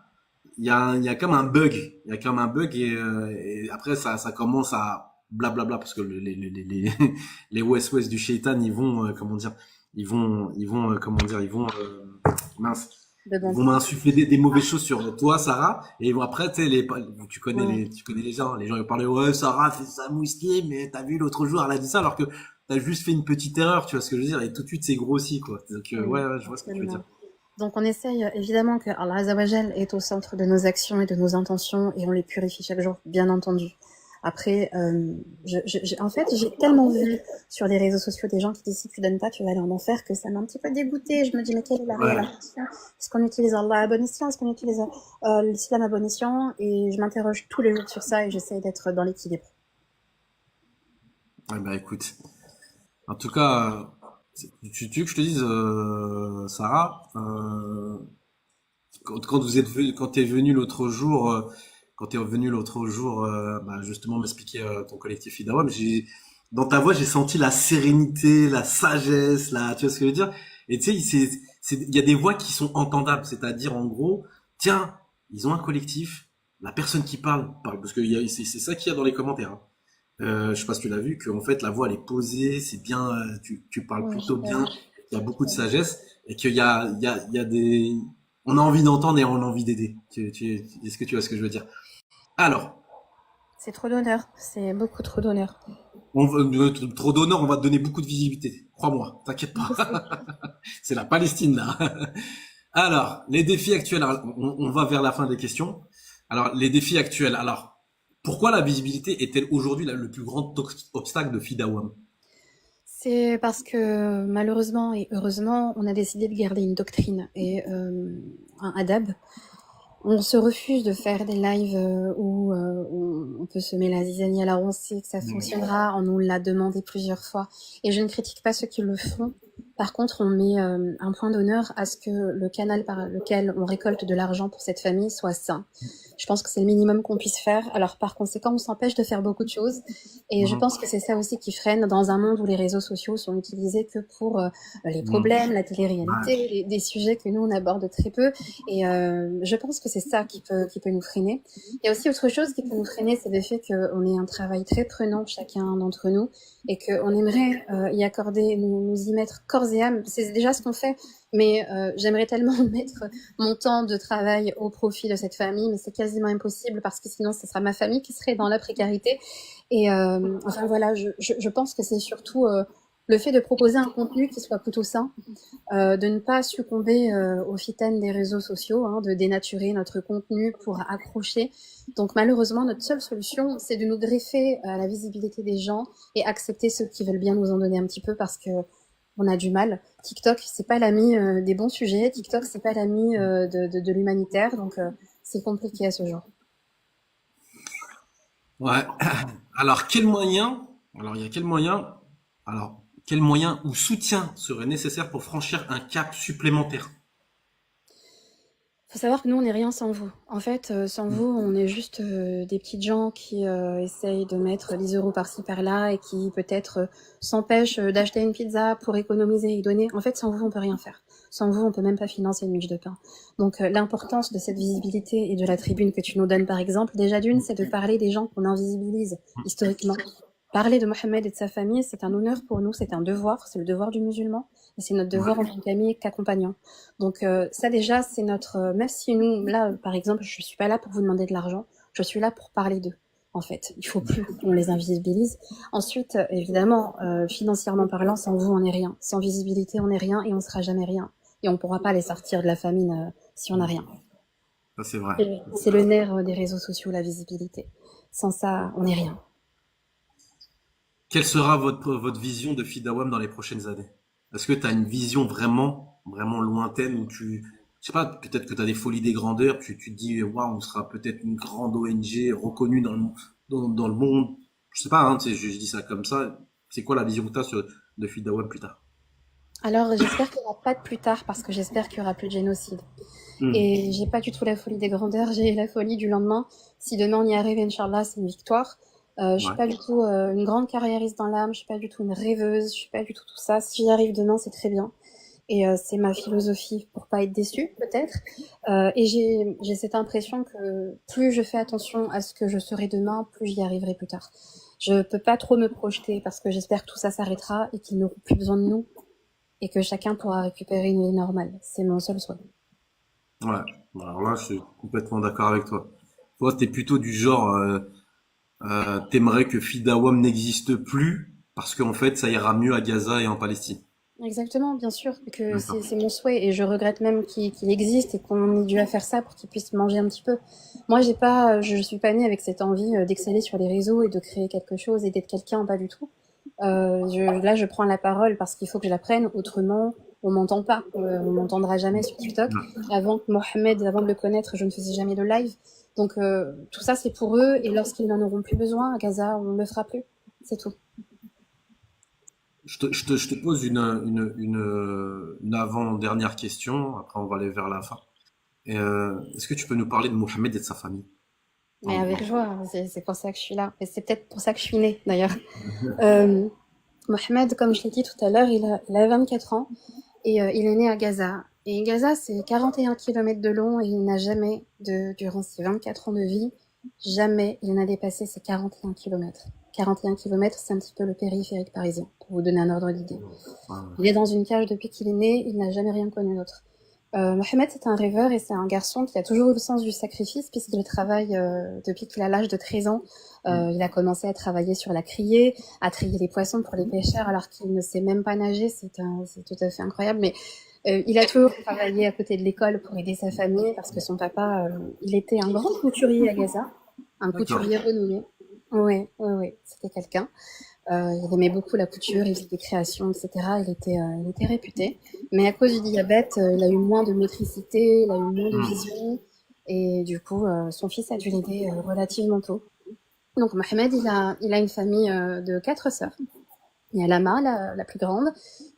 il y a comme un bug, il y a comme un bug et après ça commence à blablabla parce que les West du shaitan ils vont comment dire comment dire mince De ils bon. vont m'insuffler des mauvaises choses sur toi Sarah et ils vont après tu sais tu connais les gens ils parlent ouais Sarah fait ça mousquet mais t'as vu l'autre jour elle a dit ça alors que t'as juste fait une petite erreur tu vois ce que je veux dire et tout de suite c'est grossi quoi donc ouais je vois ce que tu veux dire. Donc on essaye évidemment que Allah Azzawajal est au centre de nos actions et de nos intentions et on les purifie chaque jour, bien entendu. Après, en fait, j'ai tellement vu sur les réseaux sociaux des gens qui disent si tu donnes pas, tu vas aller en enfer, que ça m'a un petit peu dégoûtée. Je me dis mais quelle est la réelle intention? Est-ce qu'on utilise Allah à bon escient? Est-ce qu'on utilise l'islam à bon escient? Et je m'interroge tous les jours sur ça et j'essaye d'être dans l'équilibre. Ouais, bah écoute, en tout cas, tu veux que je te dise, Sarah, quand t'es venu l'autre jour, bah, justement m'expliquer ton collectif Idawam, dans ta voix, j'ai senti la sérénité, la sagesse, tu vois ce que je veux dire? Et tu sais, il y a des voix qui sont entendables, c'est-à-dire en gros, tiens, ils ont un collectif, la personne qui parle, parce que c'est ça qu'il y a dans les commentaires. Hein. Je sais pas si tu l'as vu, qu'en fait la voix elle est posée, c'est bien, tu parles Ouais, plutôt bien, il y a beaucoup de sagesse et il y a des, on a envie d'entendre et on a envie d'aider. Est-ce que tu vois ce que je veux dire? Alors, c'est trop d'honneur, c'est beaucoup trop d'honneur. trop d'honneur, on va te donner beaucoup de visibilité. Crois-moi, t'inquiète pas. C'est la Palestine là. Alors, les défis actuels. Alors, on va vers la fin des questions. Alors, les défis actuels. Alors, pourquoi la visibilité est-elle aujourd'hui le plus grand obstacle de FIDAWAM? C'est parce que malheureusement et heureusement, on a décidé de garder une doctrine et un adab. On se refuse de faire des lives où on peut semer la zizanie. Alors on sait que ça fonctionnera, on nous l'a demandé plusieurs fois. Et je ne critique pas ceux qui le font. Par contre, on met un point d'honneur à ce que le canal par lequel on récolte de l'argent pour cette famille soit sain. Je pense que c'est le minimum qu'on puisse faire. Alors par conséquent, on s'empêche de faire beaucoup de choses. Et je pense que c'est ça aussi qui freine dans un monde où les réseaux sociaux sont utilisés que pour les problèmes, la télé-réalité, des sujets que nous on aborde très peu. Et je pense que c'est ça qui peut nous freiner. Il y a aussi autre chose qui peut nous freiner, c'est le fait qu'on ait un travail très prenant chacun d'entre nous et qu'on aimerait y accorder, nous y mettre corps et âme. C'est déjà ce qu'on fait, mais j'aimerais tellement mettre mon temps de travail au profit de cette famille, mais c'est quasiment impossible parce que sinon ce sera ma famille qui serait dans la précarité. Et enfin voilà, je pense que c'est surtout le fait de proposer un contenu qui soit plutôt sain, de ne pas succomber au fitan des réseaux sociaux, hein, de dénaturer notre contenu pour accrocher. Donc malheureusement, notre seule solution, c'est de nous greffer à la visibilité des gens et accepter ceux qui veulent bien nous en donner un petit peu parce que on a du mal. TikTok, c'est pas l'ami des bons sujets. TikTok, c'est pas l'ami de l'humanitaire. Donc c'est compliqué à ce jour. Ouais. Alors, il y a quel moyen, alors, quel moyen ou soutien serait nécessaire pour franchir un cap supplémentaire? Faut savoir que nous, on n'est rien sans vous. En fait, sans Mm. vous, on est juste des petites gens qui essayent de mettre 10 euros par-ci par-là et qui peut-être s'empêchent d'acheter une pizza pour économiser et donner. En fait, sans vous, on peut rien faire. Sans vous, on peut même pas financer une miche de pain. Donc, l'importance de cette visibilité et de la tribune que tu nous donnes, par exemple, déjà d'une, c'est de parler des gens qu'on invisibilise historiquement. Parler de Mohammed et de sa famille, c'est un honneur pour nous, c'est un devoir, c'est le devoir du musulman, et c'est notre devoir en tant qu'ami et qu'accompagnant. Donc ça déjà, c'est notre... même si nous, là, par exemple, je suis pas là pour vous demander de l'argent, je suis là pour parler d'eux, en fait. Il faut plus qu'on les invisibilise. Ensuite, évidemment, financièrement parlant, sans vous, on n'est rien. Sans visibilité, on n'est rien et on sera jamais rien. Et on pourra pas les sortir de la famine si on n'a rien. Ça, c'est vrai. C'est le nerf des réseaux sociaux, la visibilité. Sans ça, on n'est rien. Quelle sera votre vision de Fidawam dans les prochaines années? Est-ce que tu as une vision vraiment lointaine où je sais pas, peut-être que tu as des folies des grandeurs, tu te dis, waouh, on sera peut-être une grande ONG reconnue dans le monde. Je sais pas, hein, tu sais, je dis ça comme ça. C'est quoi la vision que tu as de Fidawam plus tard? Alors, j'espère qu'il n'y aura pas de plus tard parce que j'espère qu'il y aura plus de génocide. Hmm. Et j'ai pas du tout la folie des grandeurs, j'ai la folie du lendemain. Si demain on y arrive, Inch'Allah, c'est une victoire. Je suis Ouais. pas du tout une grande carriériste dans l'âme, je suis pas du tout une rêveuse, je suis pas du tout tout ça. Si j'y arrive demain, c'est très bien. Et c'est ma philosophie pour pas être déçue, peut-être. Et j'ai cette impression que plus je fais attention à ce que je serai demain, plus j'y arriverai plus tard. Je peux pas trop me projeter parce que j'espère que tout ça s'arrêtera et qu'ils n'auront plus besoin de nous et que chacun pourra récupérer une vie normale. C'est mon seul souhait. Ouais. Alors là, je suis complètement d'accord avec toi. Toi, t'es plutôt du genre, t'aimerais que Fidawam n'existe plus parce qu'en fait, ça ira mieux à Gaza et en Palestine. Exactement, bien sûr, que D'accord. c'est mon souhait et je regrette même qu'il existe et qu'on ait dû à faire ça pour qu'il puisse manger un petit peu. Moi, je suis pas née avec cette envie d'exceller sur les réseaux et de créer quelque chose et d'être quelqu'un, pas du tout. Là, je prends la parole parce qu'il faut que je la prenne, autrement, on m'entend pas. On m'entendra jamais sur TikTok. Avant de le connaître, je ne faisais jamais de live. Donc, tout ça, c'est pour eux et lorsqu'ils n'en auront plus besoin, à Gaza, on ne le fera plus. C'est tout. Je te pose une avant-dernière question. Après, on va aller vers la fin. Est-ce que tu peux nous parler de Mohamed et de sa famille? Mais En gros. avec joie, c'est pour ça que je suis là. Et c'est peut-être pour ça que je suis née, d'ailleurs. Euh, Mohamed, comme je l'ai dit tout à l'heure, il a 24 ans et il est né à Gaza. Et Gaza, c'est 41 kilomètres de long et il n'a jamais, durant ses 24 ans de vie, jamais il n'a dépassé ces 41 kilomètres. 41 kilomètres, c'est un petit peu le périphérique parisien, pour vous donner un ordre d'idée. Ouais, Il est dans une cage depuis qu'il est né, il n'a jamais rien connu d'autre. Mohamed, c'est un rêveur et c'est un garçon qui a toujours eu le sens du sacrifice puisqu'il travaille depuis qu'il a l'âge de 13 ans. Il a commencé à travailler sur la criée, à trier les poissons pour les pêcheurs alors qu'il ne sait même pas nager. C'est tout à fait incroyable. Mais il a toujours travaillé à côté de l'école pour aider sa famille parce que son papa, il était un grand couturier à Gaza, un d'accord. couturier renommé. Ouais, c'était quelqu'un. Il aimait beaucoup la couture, il faisait des créations, etc. Il était réputé. Mais à cause du diabète, il a eu moins de motricité, il a eu moins de Hmm. vision. Et du coup, son fils a dû l'aider relativement tôt. Donc Mohamed, il a une famille de 4 sœurs. Il y a Lama, la plus grande,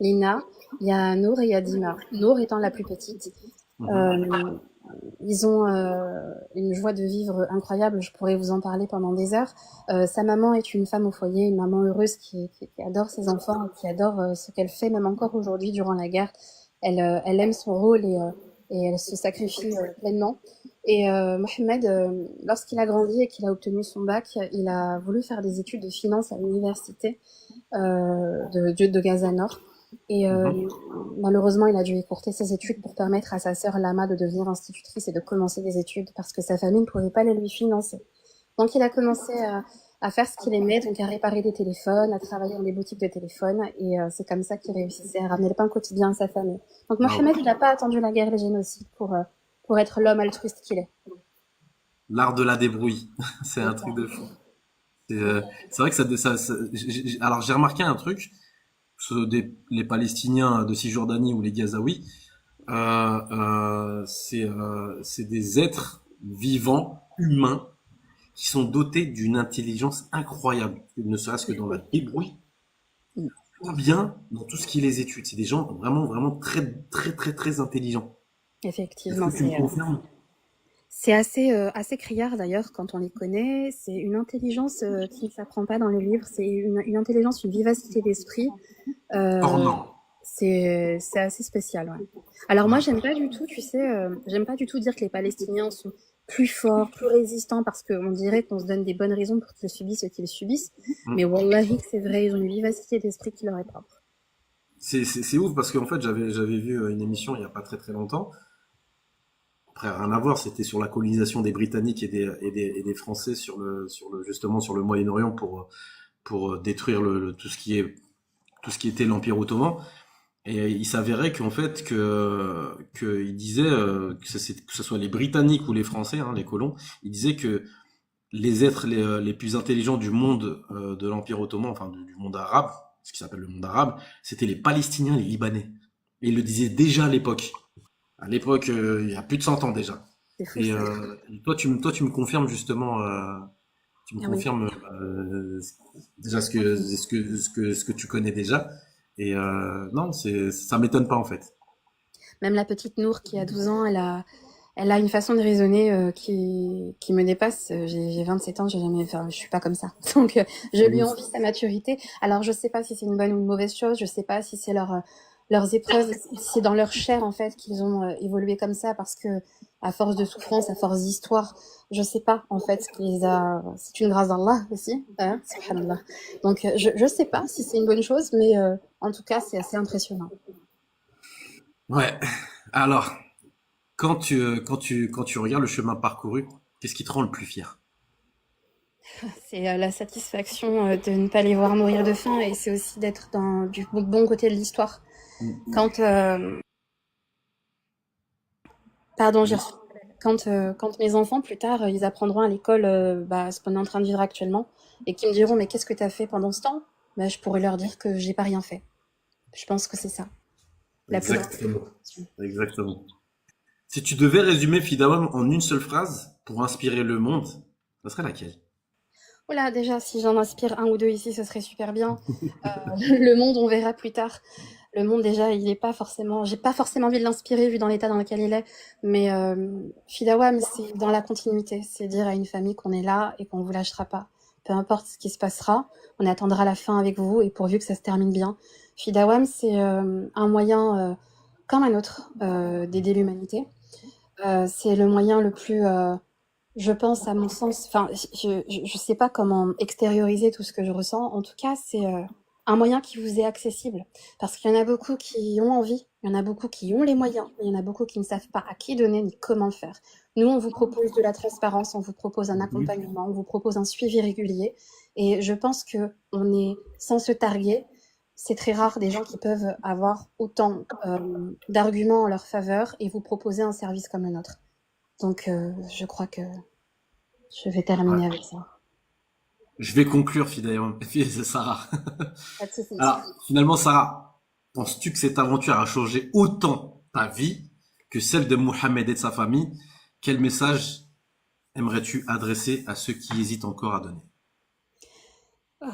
Lina, il y a Nour et il y a Dima. Nour étant la plus petite. Mhm. Euh, Ils ont une joie de vivre incroyable, je pourrais vous en parler pendant des heures. Sa maman est une femme au foyer, une maman heureuse qui adore ses enfants et qui adore ce qu'elle fait, même encore aujourd'hui durant la guerre. Elle aime son rôle et elle se sacrifie pleinement. Et Mohamed, lorsqu'il a grandi et qu'il a obtenu son bac, il a voulu faire des études de finance à l'université de Gaza Nord. Et Mhm. malheureusement, il a dû écourter ses études pour permettre à sa sœur Lama de devenir institutrice et de commencer des études parce que sa famille ne pouvait pas les lui financer. Donc il a commencé à faire ce qu'il aimait, donc à réparer des téléphones, à travailler dans des boutiques de téléphones, et c'est comme ça qu'il réussissait à ramener le pain quotidien à sa famille. Donc Waouh. Mohamed, il n'a pas attendu la guerre et le génocide pour être l'homme altruiste qu'il est. L'art de la débrouille, c'est un truc de fou. C'est vrai que alors j'ai remarqué un truc, les Palestiniens de Cisjordanie ou les Gazaouis, c'est des êtres vivants, humains, qui sont dotés d'une intelligence incroyable, ne serait-ce que dans la débrouille, ou bien dans tout ce qui les étude. C'est des gens vraiment, vraiment très, très, très, très intelligents. Est-ce Effectivement, que tu me confirmes? c'est assez criard d'ailleurs quand on les connaît. C'est une intelligence qui ne s'apprend pas dans les livres. C'est une intelligence, une vivacité d'esprit. Hors Euh, norme. c'est assez spécial, ouais. Alors moi, Ouais. j'aime pas du tout, tu sais, j'aime pas du tout dire que les Palestiniens sont plus forts, plus résistants, parce qu'on dirait qu'on se donne des bonnes raisons pour qu'ils subissent ce qu'ils subissent. Mais Mm. wallahi, que c'est vrai, ils ont une vivacité d'esprit qui leur est propre. C'est ouf parce qu'en fait, j'avais vu une émission il y a pas très très longtemps. Après, rien à voir, c'était sur la colonisation des Britanniques et des Français justement sur le Moyen-Orient pour détruire tout ce qui était l'Empire ottoman. Et il s'avérait qu'en fait que il disait que ce soit les Britanniques ou les Français, hein, les colons, il disait que les êtres les plus intelligents du monde de l'Empire ottoman, enfin du monde arabe, ce qui s'appelle le monde arabe, c'était les Palestiniens, les Libanais. Et il le disait déjà à l'époque. À l'époque, il y a plus de 100 ans déjà. C'est fou, Et ça. toi, tu me confirmes justement, tu me Ah oui. confirmes déjà ce que tu connais déjà. Et non, ça m'étonne pas en fait. Même la petite Nour qui a 12 ans, elle a une façon de raisonner qui me dépasse. J'ai 27 ans, j'ai jamais, enfin, je suis pas comme ça. Donc, je lui envie sa maturité. Alors, je sais pas si c'est une bonne ou une mauvaise chose. Je sais pas si c'est leurs épreuves, si c'est dans leur chair, en fait, qu'ils ont évolué comme ça parce que, à force de souffrance, à force d'histoire, je sais pas, en fait, ce qui les a, c'est une grâce d'Allah aussi, hein, subhanallah. Donc, je sais pas si c'est une bonne chose, mais, en tout cas, c'est assez impressionnant. Ouais. Alors, quand tu regardes le chemin parcouru, qu'est-ce qui te rend le plus fier? C'est la satisfaction de ne pas les voir mourir de faim et c'est aussi d'être du bon côté de l'histoire. Quand, pardon, j'ai Oui. reçu un appel. Quand mes enfants, plus tard, ils apprendront à l'école ce qu'on est en train de vivre actuellement et qu'ils me diront, mais qu'est-ce que tu as fait pendant ce temps? Bah, je pourrais leur dire que j'ai pas rien fait. Je pense que c'est ça, la plus grande Exactement. satisfaction. Exactement. Si tu devais résumer Fidawam en une seule phrase pour inspirer le monde, ça serait laquelle? Voilà, déjà, si j'en inspire un ou deux ici, ce serait super bien. Le monde, on verra plus tard. Le monde, déjà, il est pas forcément, j'ai pas forcément envie de l'inspirer vu dans l'état dans lequel il est. Mais Fidawam, c'est dans la continuité. C'est dire à une famille qu'on est là et qu'on vous lâchera pas. Peu importe ce qui se passera, on attendra la fin avec vous et pourvu que ça se termine bien. Fidawam, c'est un moyen, comme un autre, d'aider l'humanité. C'est le moyen le plus je pense, à mon sens, enfin, je sais pas comment extérioriser tout ce que je ressens. En tout cas, c'est un moyen qui vous est accessible. Parce qu'il y en a beaucoup qui ont envie, il y en a beaucoup qui ont les moyens, mais il y en a beaucoup qui ne savent pas à qui donner ni comment le faire. Nous, on vous propose de la transparence, on vous propose un Mhm. accompagnement, on vous propose un suivi régulier. Et je pense que on est, sans se targuer, c'est très rare des gens qui peuvent avoir autant d'arguments en leur faveur et vous proposer un service comme le nôtre. Donc, je crois que je vais terminer Ouais. avec ça. Je vais conclure, Sarah. Pas de soucis. Alors, finalement, Sarah, penses-tu que cette aventure a changé autant ta vie que celle de Mohamed et de sa famille? Quel message aimerais-tu adresser à ceux qui hésitent encore à donner? Oh,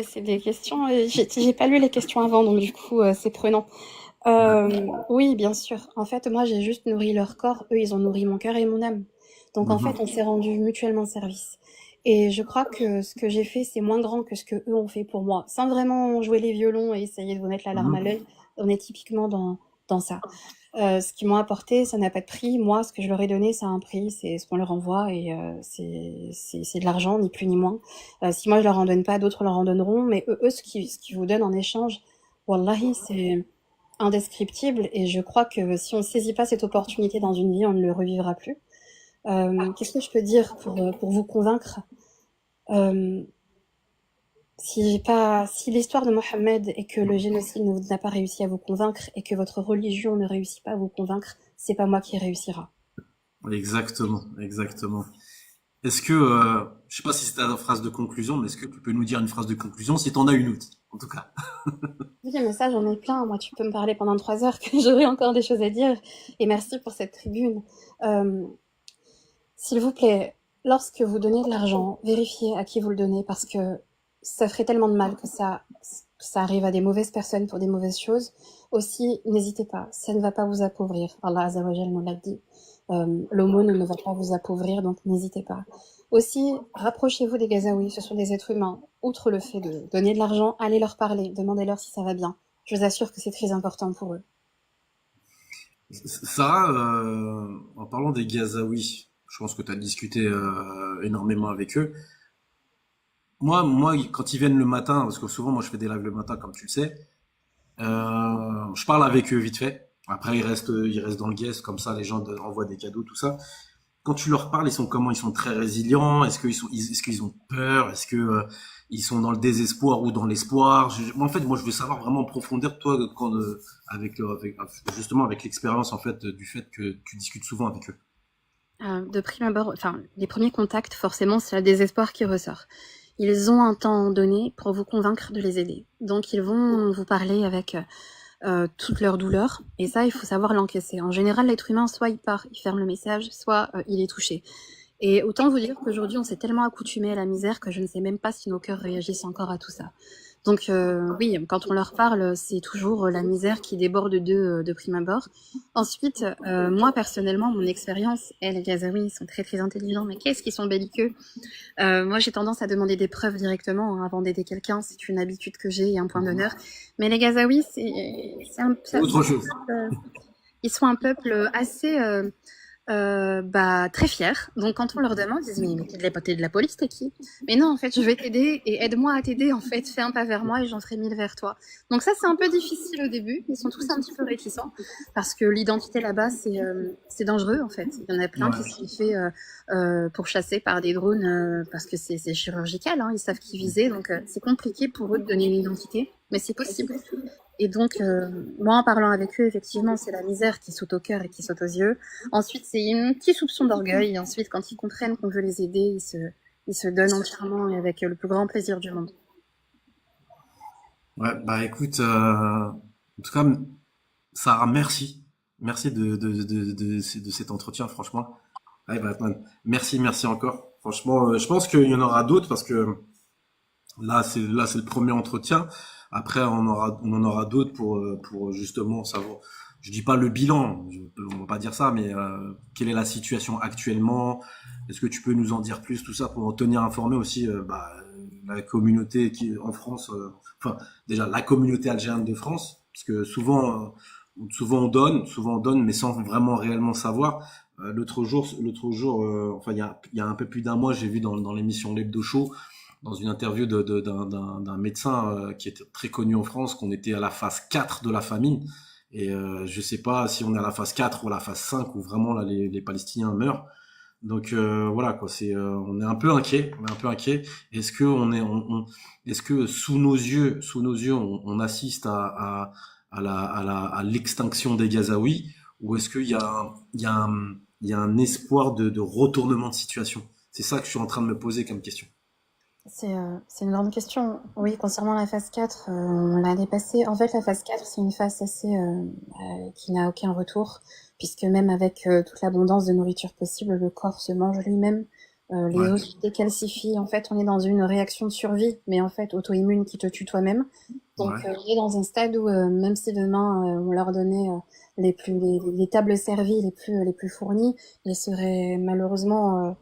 c'est des questions. J'ai pas lu les questions avant, donc du coup, c'est prenant. Oui, bien sûr. En fait, moi, j'ai juste nourri leur corps. Eux, ils ont nourri mon cœur et mon âme. Donc, en fait, Mhm. on s'est rendu mutuellement service. Et je crois que ce que j'ai fait, c'est moins grand que ce que eux ont fait pour moi. Sans vraiment jouer les violons et essayer de vous mettre la larme à Mhm. l'œil, on est typiquement dans ça. Ce qu'ils m'ont apporté, ça n'a pas de prix. Moi, ce que je leur ai donné, ça a un prix. C'est ce qu'on leur envoie et c'est de l'argent, ni plus ni moins. Si moi je leur en donne pas, d'autres leur en donneront. Mais eux ce qu'ils vous donnent en échange, wallahi, c'est indescriptible. Et je crois que si on ne saisit pas cette opportunité dans une vie, on ne le revivra plus. Qu'est-ce que je peux dire pour vous convaincre? Si l'histoire de Mohammed et que le génocide n'a pas réussi à vous convaincre et que votre religion ne réussit pas à vous convaincre, c'est pas moi qui réussira. Exactement, exactement. Est-ce que, je sais pas si c'était la phrase de conclusion, mais est-ce que tu peux nous dire une phrase de conclusion si t'en as une autre, en tout cas. Oui, mais ça, j'en ai plein. Moi, tu peux me parler pendant 3 heures que j'aurai encore des choses à dire. Et merci pour cette tribune. Euh, S'il vous plaît, lorsque vous donnez de l'argent, vérifiez à qui vous le donnez parce que ça ferait tellement de mal que ça arrive à des mauvaises personnes pour des mauvaises choses. Aussi, n'hésitez pas, ça ne va pas vous appauvrir. Allah Azza wa Jal nous l'a dit. L'aumône ne va pas vous appauvrir, donc n'hésitez pas. Aussi, rapprochez-vous des Gazaouis, ce sont des êtres humains. Outre le fait de donner de l'argent, allez leur parler, demandez-leur si ça va bien. Je vous assure que c'est très important pour eux. Sarah, en parlant des Gazaouis, je pense que tu as discuté énormément avec eux. Moi, quand ils viennent le matin, parce que souvent, moi, je fais des lives le matin, comme tu le sais, je parle avec eux vite fait. Après, ils restent dans le guest, comme ça, les gens envoient des cadeaux, tout ça. Quand tu leur parles, ils sont comment? Ils sont très résilients? Est-ce qu'ils ont peur? Est-ce que ils sont dans le désespoir ou dans l'espoir? Moi, en fait, moi, je veux savoir vraiment en profondeur, toi, justement avec l'expérience en fait du fait que tu discutes souvent avec eux. De prime abord, enfin, les premiers contacts, forcément, c'est le désespoir qui ressort. Ils ont un temps donné pour vous convaincre de les aider. Donc, ils vont vous parler avec toute leur douleur. Et ça, il faut savoir l'encaisser. En général, l'être humain, soit il part, il ferme le message, soit il est touché. Et autant vous dire qu'aujourd'hui, on s'est tellement accoutumé à la misère que je ne sais même pas si nos cœurs réagissent encore à tout ça. Donc oui, quand on leur parle, c'est toujours la misère qui déborde d'eux de prime abord. Ensuite, moi personnellement, mon expérience, les Gazaouis, ils sont très très intelligents, mais qu'est-ce qu'ils sont belliqueux. Moi, j'ai tendance à demander des preuves directement avant d'aider quelqu'un. C'est une habitude que j'ai et un point d'honneur. Mais les Gazaouis, C'est autre chose. ils sont un peuple assez très fiers. Donc quand on leur demande, ils disent mais t'es de la police, t'es qui? Mais non, en fait, je vais t'aider et aide-moi à t'aider. En fait, fais un pas vers moi et j'en ferai 1000 vers toi. Donc ça, c'est un peu difficile au début. Ils sont tous un petit peu réticents parce que l'identité là-bas, c'est dangereux en fait. Il y en a plein qui Ouais. se sont fait pourchasser par des drones parce que c'est chirurgical. Hein, ils savent qui viser, donc c'est compliqué pour eux de donner une identité, mais c'est possible. Et donc, moi, en parlant avec eux, effectivement, c'est la misère qui saute au cœur et qui saute aux yeux. Ensuite, c'est un petit soupçon d'orgueil. Et ensuite, quand ils comprennent qu'on veut les aider, ils se donnent entièrement et avec le plus grand plaisir du monde. Ouais, bah écoute, en tout cas, Sarah, merci. Merci de cet entretien, franchement. Ouais, Batman. Merci, merci encore. Franchement, je pense qu'il y en aura d'autres parce que là c'est le premier entretien. Après, on en aura d'autres pour justement savoir. Je dis pas le bilan, on va pas dire ça, mais quelle est la situation actuellement? Est-ce que tu peux nous en dire plus, tout ça, pour en tenir informé aussi, la communauté qui en France, enfin déjà la communauté algérienne de France, parce que souvent on donne, mais sans vraiment réellement savoir. L'autre jour, enfin il y a un peu plus d'un mois, j'ai vu dans l'émission L'Hebdo Show dans une interview d'un médecin qui était très connu en France, qu'on était à la phase 4 de la famine. Et je sais pas si on est à la phase 4 ou à la phase 5 où vraiment là les Palestiniens meurent. Donc voilà quoi, on est un peu inquiet, on est un peu inquiet. Est-ce que est-ce que sous nos yeux, on assiste à l'extinction des Gazaouis, ou est-ce qu'il y a un espoir de retournement de situation? C'est ça que je suis en train de me poser comme question. C'est une grande question. Oui, concernant la phase 4, on l'a dépassée. En fait, la phase 4, c'est une phase qui n'a aucun retour, puisque même avec toute l'abondance de nourriture possible, le corps se mange lui-même. Les Ouais, os se décalcifient. En fait, on est dans une réaction de survie, mais en fait auto-immune qui te tue toi-même. Donc, ouais. on est dans un stade où, même si demain on leur donnait les tables servies les plus fournies, elles seraient malheureusement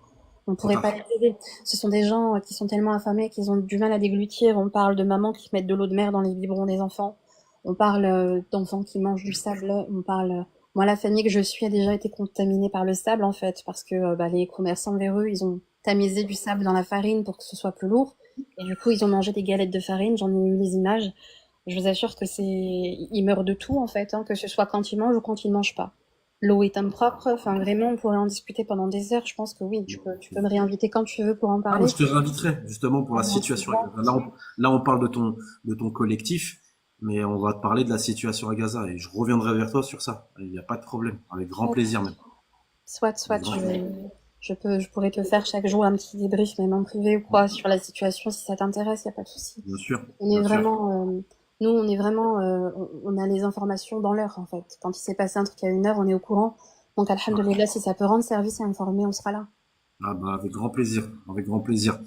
on Trop pourrait pas tard. les aider. Ce sont des gens qui sont tellement affamés qu'ils ont du mal à déglutir. On parle de mamans qui mettent de l'eau de mer dans les biberons des enfants. On parle d'enfants qui mangent du sable. On parle. Moi, la famille que je suis a déjà été contaminée par le sable, en fait, parce que les commerçants véreux, ils ont tamisé du sable dans la farine pour que ce soit plus lourd. Et du coup, ils ont mangé des galettes de farine. J'en ai eu les images. Je vous assure que ils meurent de tout, en fait, hein, que ce soit quand ils mangent ou quand ils mangent pas. l'eau est impropre. Enfin, vraiment, on pourrait en discuter pendant des heures. Je pense que oui, tu peux me réinviter quand tu veux pour en Ah, moi, parler. je te réinviterai, justement, pour la Pendant situation 6 à ans. Gaza. Là, on parle de ton collectif, mais on va te parler de la situation à Gaza et je reviendrai vers toi sur ça. Il n'y a pas de problème. Avec grand plaisir, même. Avec Soit, grand plaisir. je pourrais te faire chaque jour un petit débrief, même en privé ou quoi, sur la situation, si ça t'intéresse, y a pas de souci. Bien sûr, On est bien sûr. vraiment, nous, on est vraiment, on a les informations dans l'heure, en fait. Quand il s'est passé un truc à 1 heure, on est au courant. Donc, alhamdoulilah, si ça peut rendre service et informer, on sera là. Ah, bah, avec grand plaisir. Avec grand plaisir.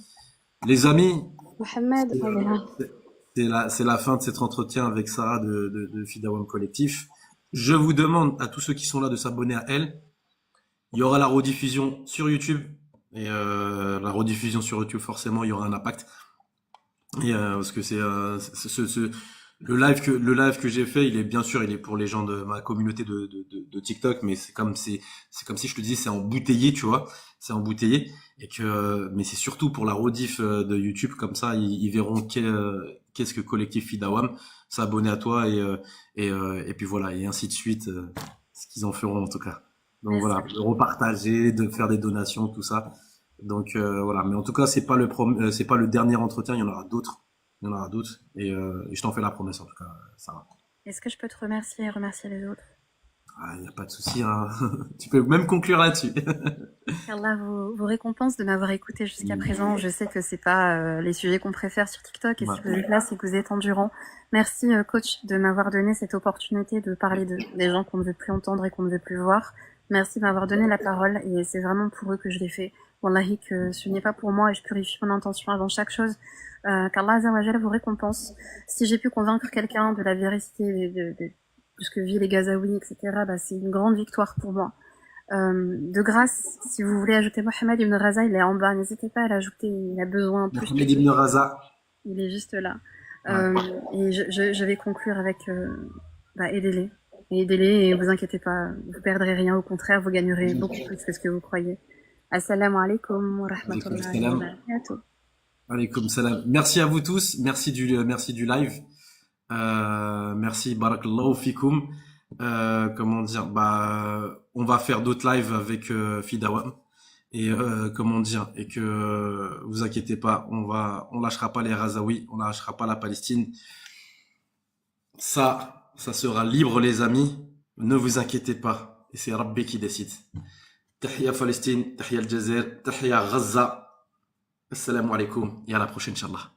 Les amis, Mohamed, c'est on est là. c'est la fin de cet entretien avec Sarah de Fidawam Collectif. Je vous demande à tous ceux qui sont là de s'abonner à elle. Il y aura la rediffusion sur YouTube. Et la rediffusion sur YouTube, forcément, il y aura un impact. Et parce que le live que j'ai fait, il est bien sûr, il est pour les gens de ma communauté de TikTok, mais c'est comme si je te disais, c'est embouteillé, tu vois, c'est embouteillé, et que mais c'est surtout pour la rediff de YouTube, comme ça ils verront qu'est-ce que Collectif Fidawam, s'abonner à toi et puis voilà, et ainsi de suite, ce qu'ils en feront en tout cas. Donc Merci. voilà, de repartager, de faire des donations, tout ça. Donc voilà, mais en tout cas c'est pas le dernier entretien, il y en aura d'autres, il y en aura d'autres et je t'en fais la promesse en tout cas, Sarah. Est-ce que je peux te remercier et remercier les autres? Ah, il y a pas de souci, hein. Tu peux même conclure là-dessus. Allah vous récompense de m'avoir écouté jusqu'à présent. Je sais que c'est pas les sujets qu'on préfère sur TikTok et si vous êtes là, c'est que vous êtes endurant. Merci coach de m'avoir donné cette opportunité de parler des gens qu'on ne veut plus entendre et qu'on ne veut plus voir. Merci de m'avoir donné la parole et c'est vraiment pour eux que je l'ai fait. Wallahi que ce n'est pas pour moi et je purifie mon intention avant chaque chose. Qu'Allah Azza wa Jalla vous récompense. Si j'ai pu convaincre quelqu'un de la véracité de ce que vivent les Gazaouis, etc., bah, c'est une grande victoire pour moi. De grâce, si vous voulez ajouter Mohamed Ibn Raza, il est en bas. N'hésitez pas à l'ajouter. Il a besoin plus. Mohamed Ibn Raza. Il est juste là. Ouais. Et je vais conclure avec bah, aidez-les. Aidez-les et vous inquiétez pas, vous perdrez rien. Au contraire, vous gagnerez beaucoup plus que ce que vous croyez. Assalamu alaikum wa rahmatullahi wa barakatuh. Alaikum salam. Merci à vous tous. Merci du live. Merci barakallahu fikum. Comment dire, bah on va faire d'autres lives avec Fidawam et comment dire, et que vous inquiétez pas, on lâchera pas les Razaouis, on lâchera pas la Palestine. Ça sera libre les amis, ne vous inquiétez pas, et c'est Rabbi qui décide. Tahia Palestine, Tahia Al Jazair, Tahia Gaza. Assalamu alaikum et à la prochaine, Inch'Allah.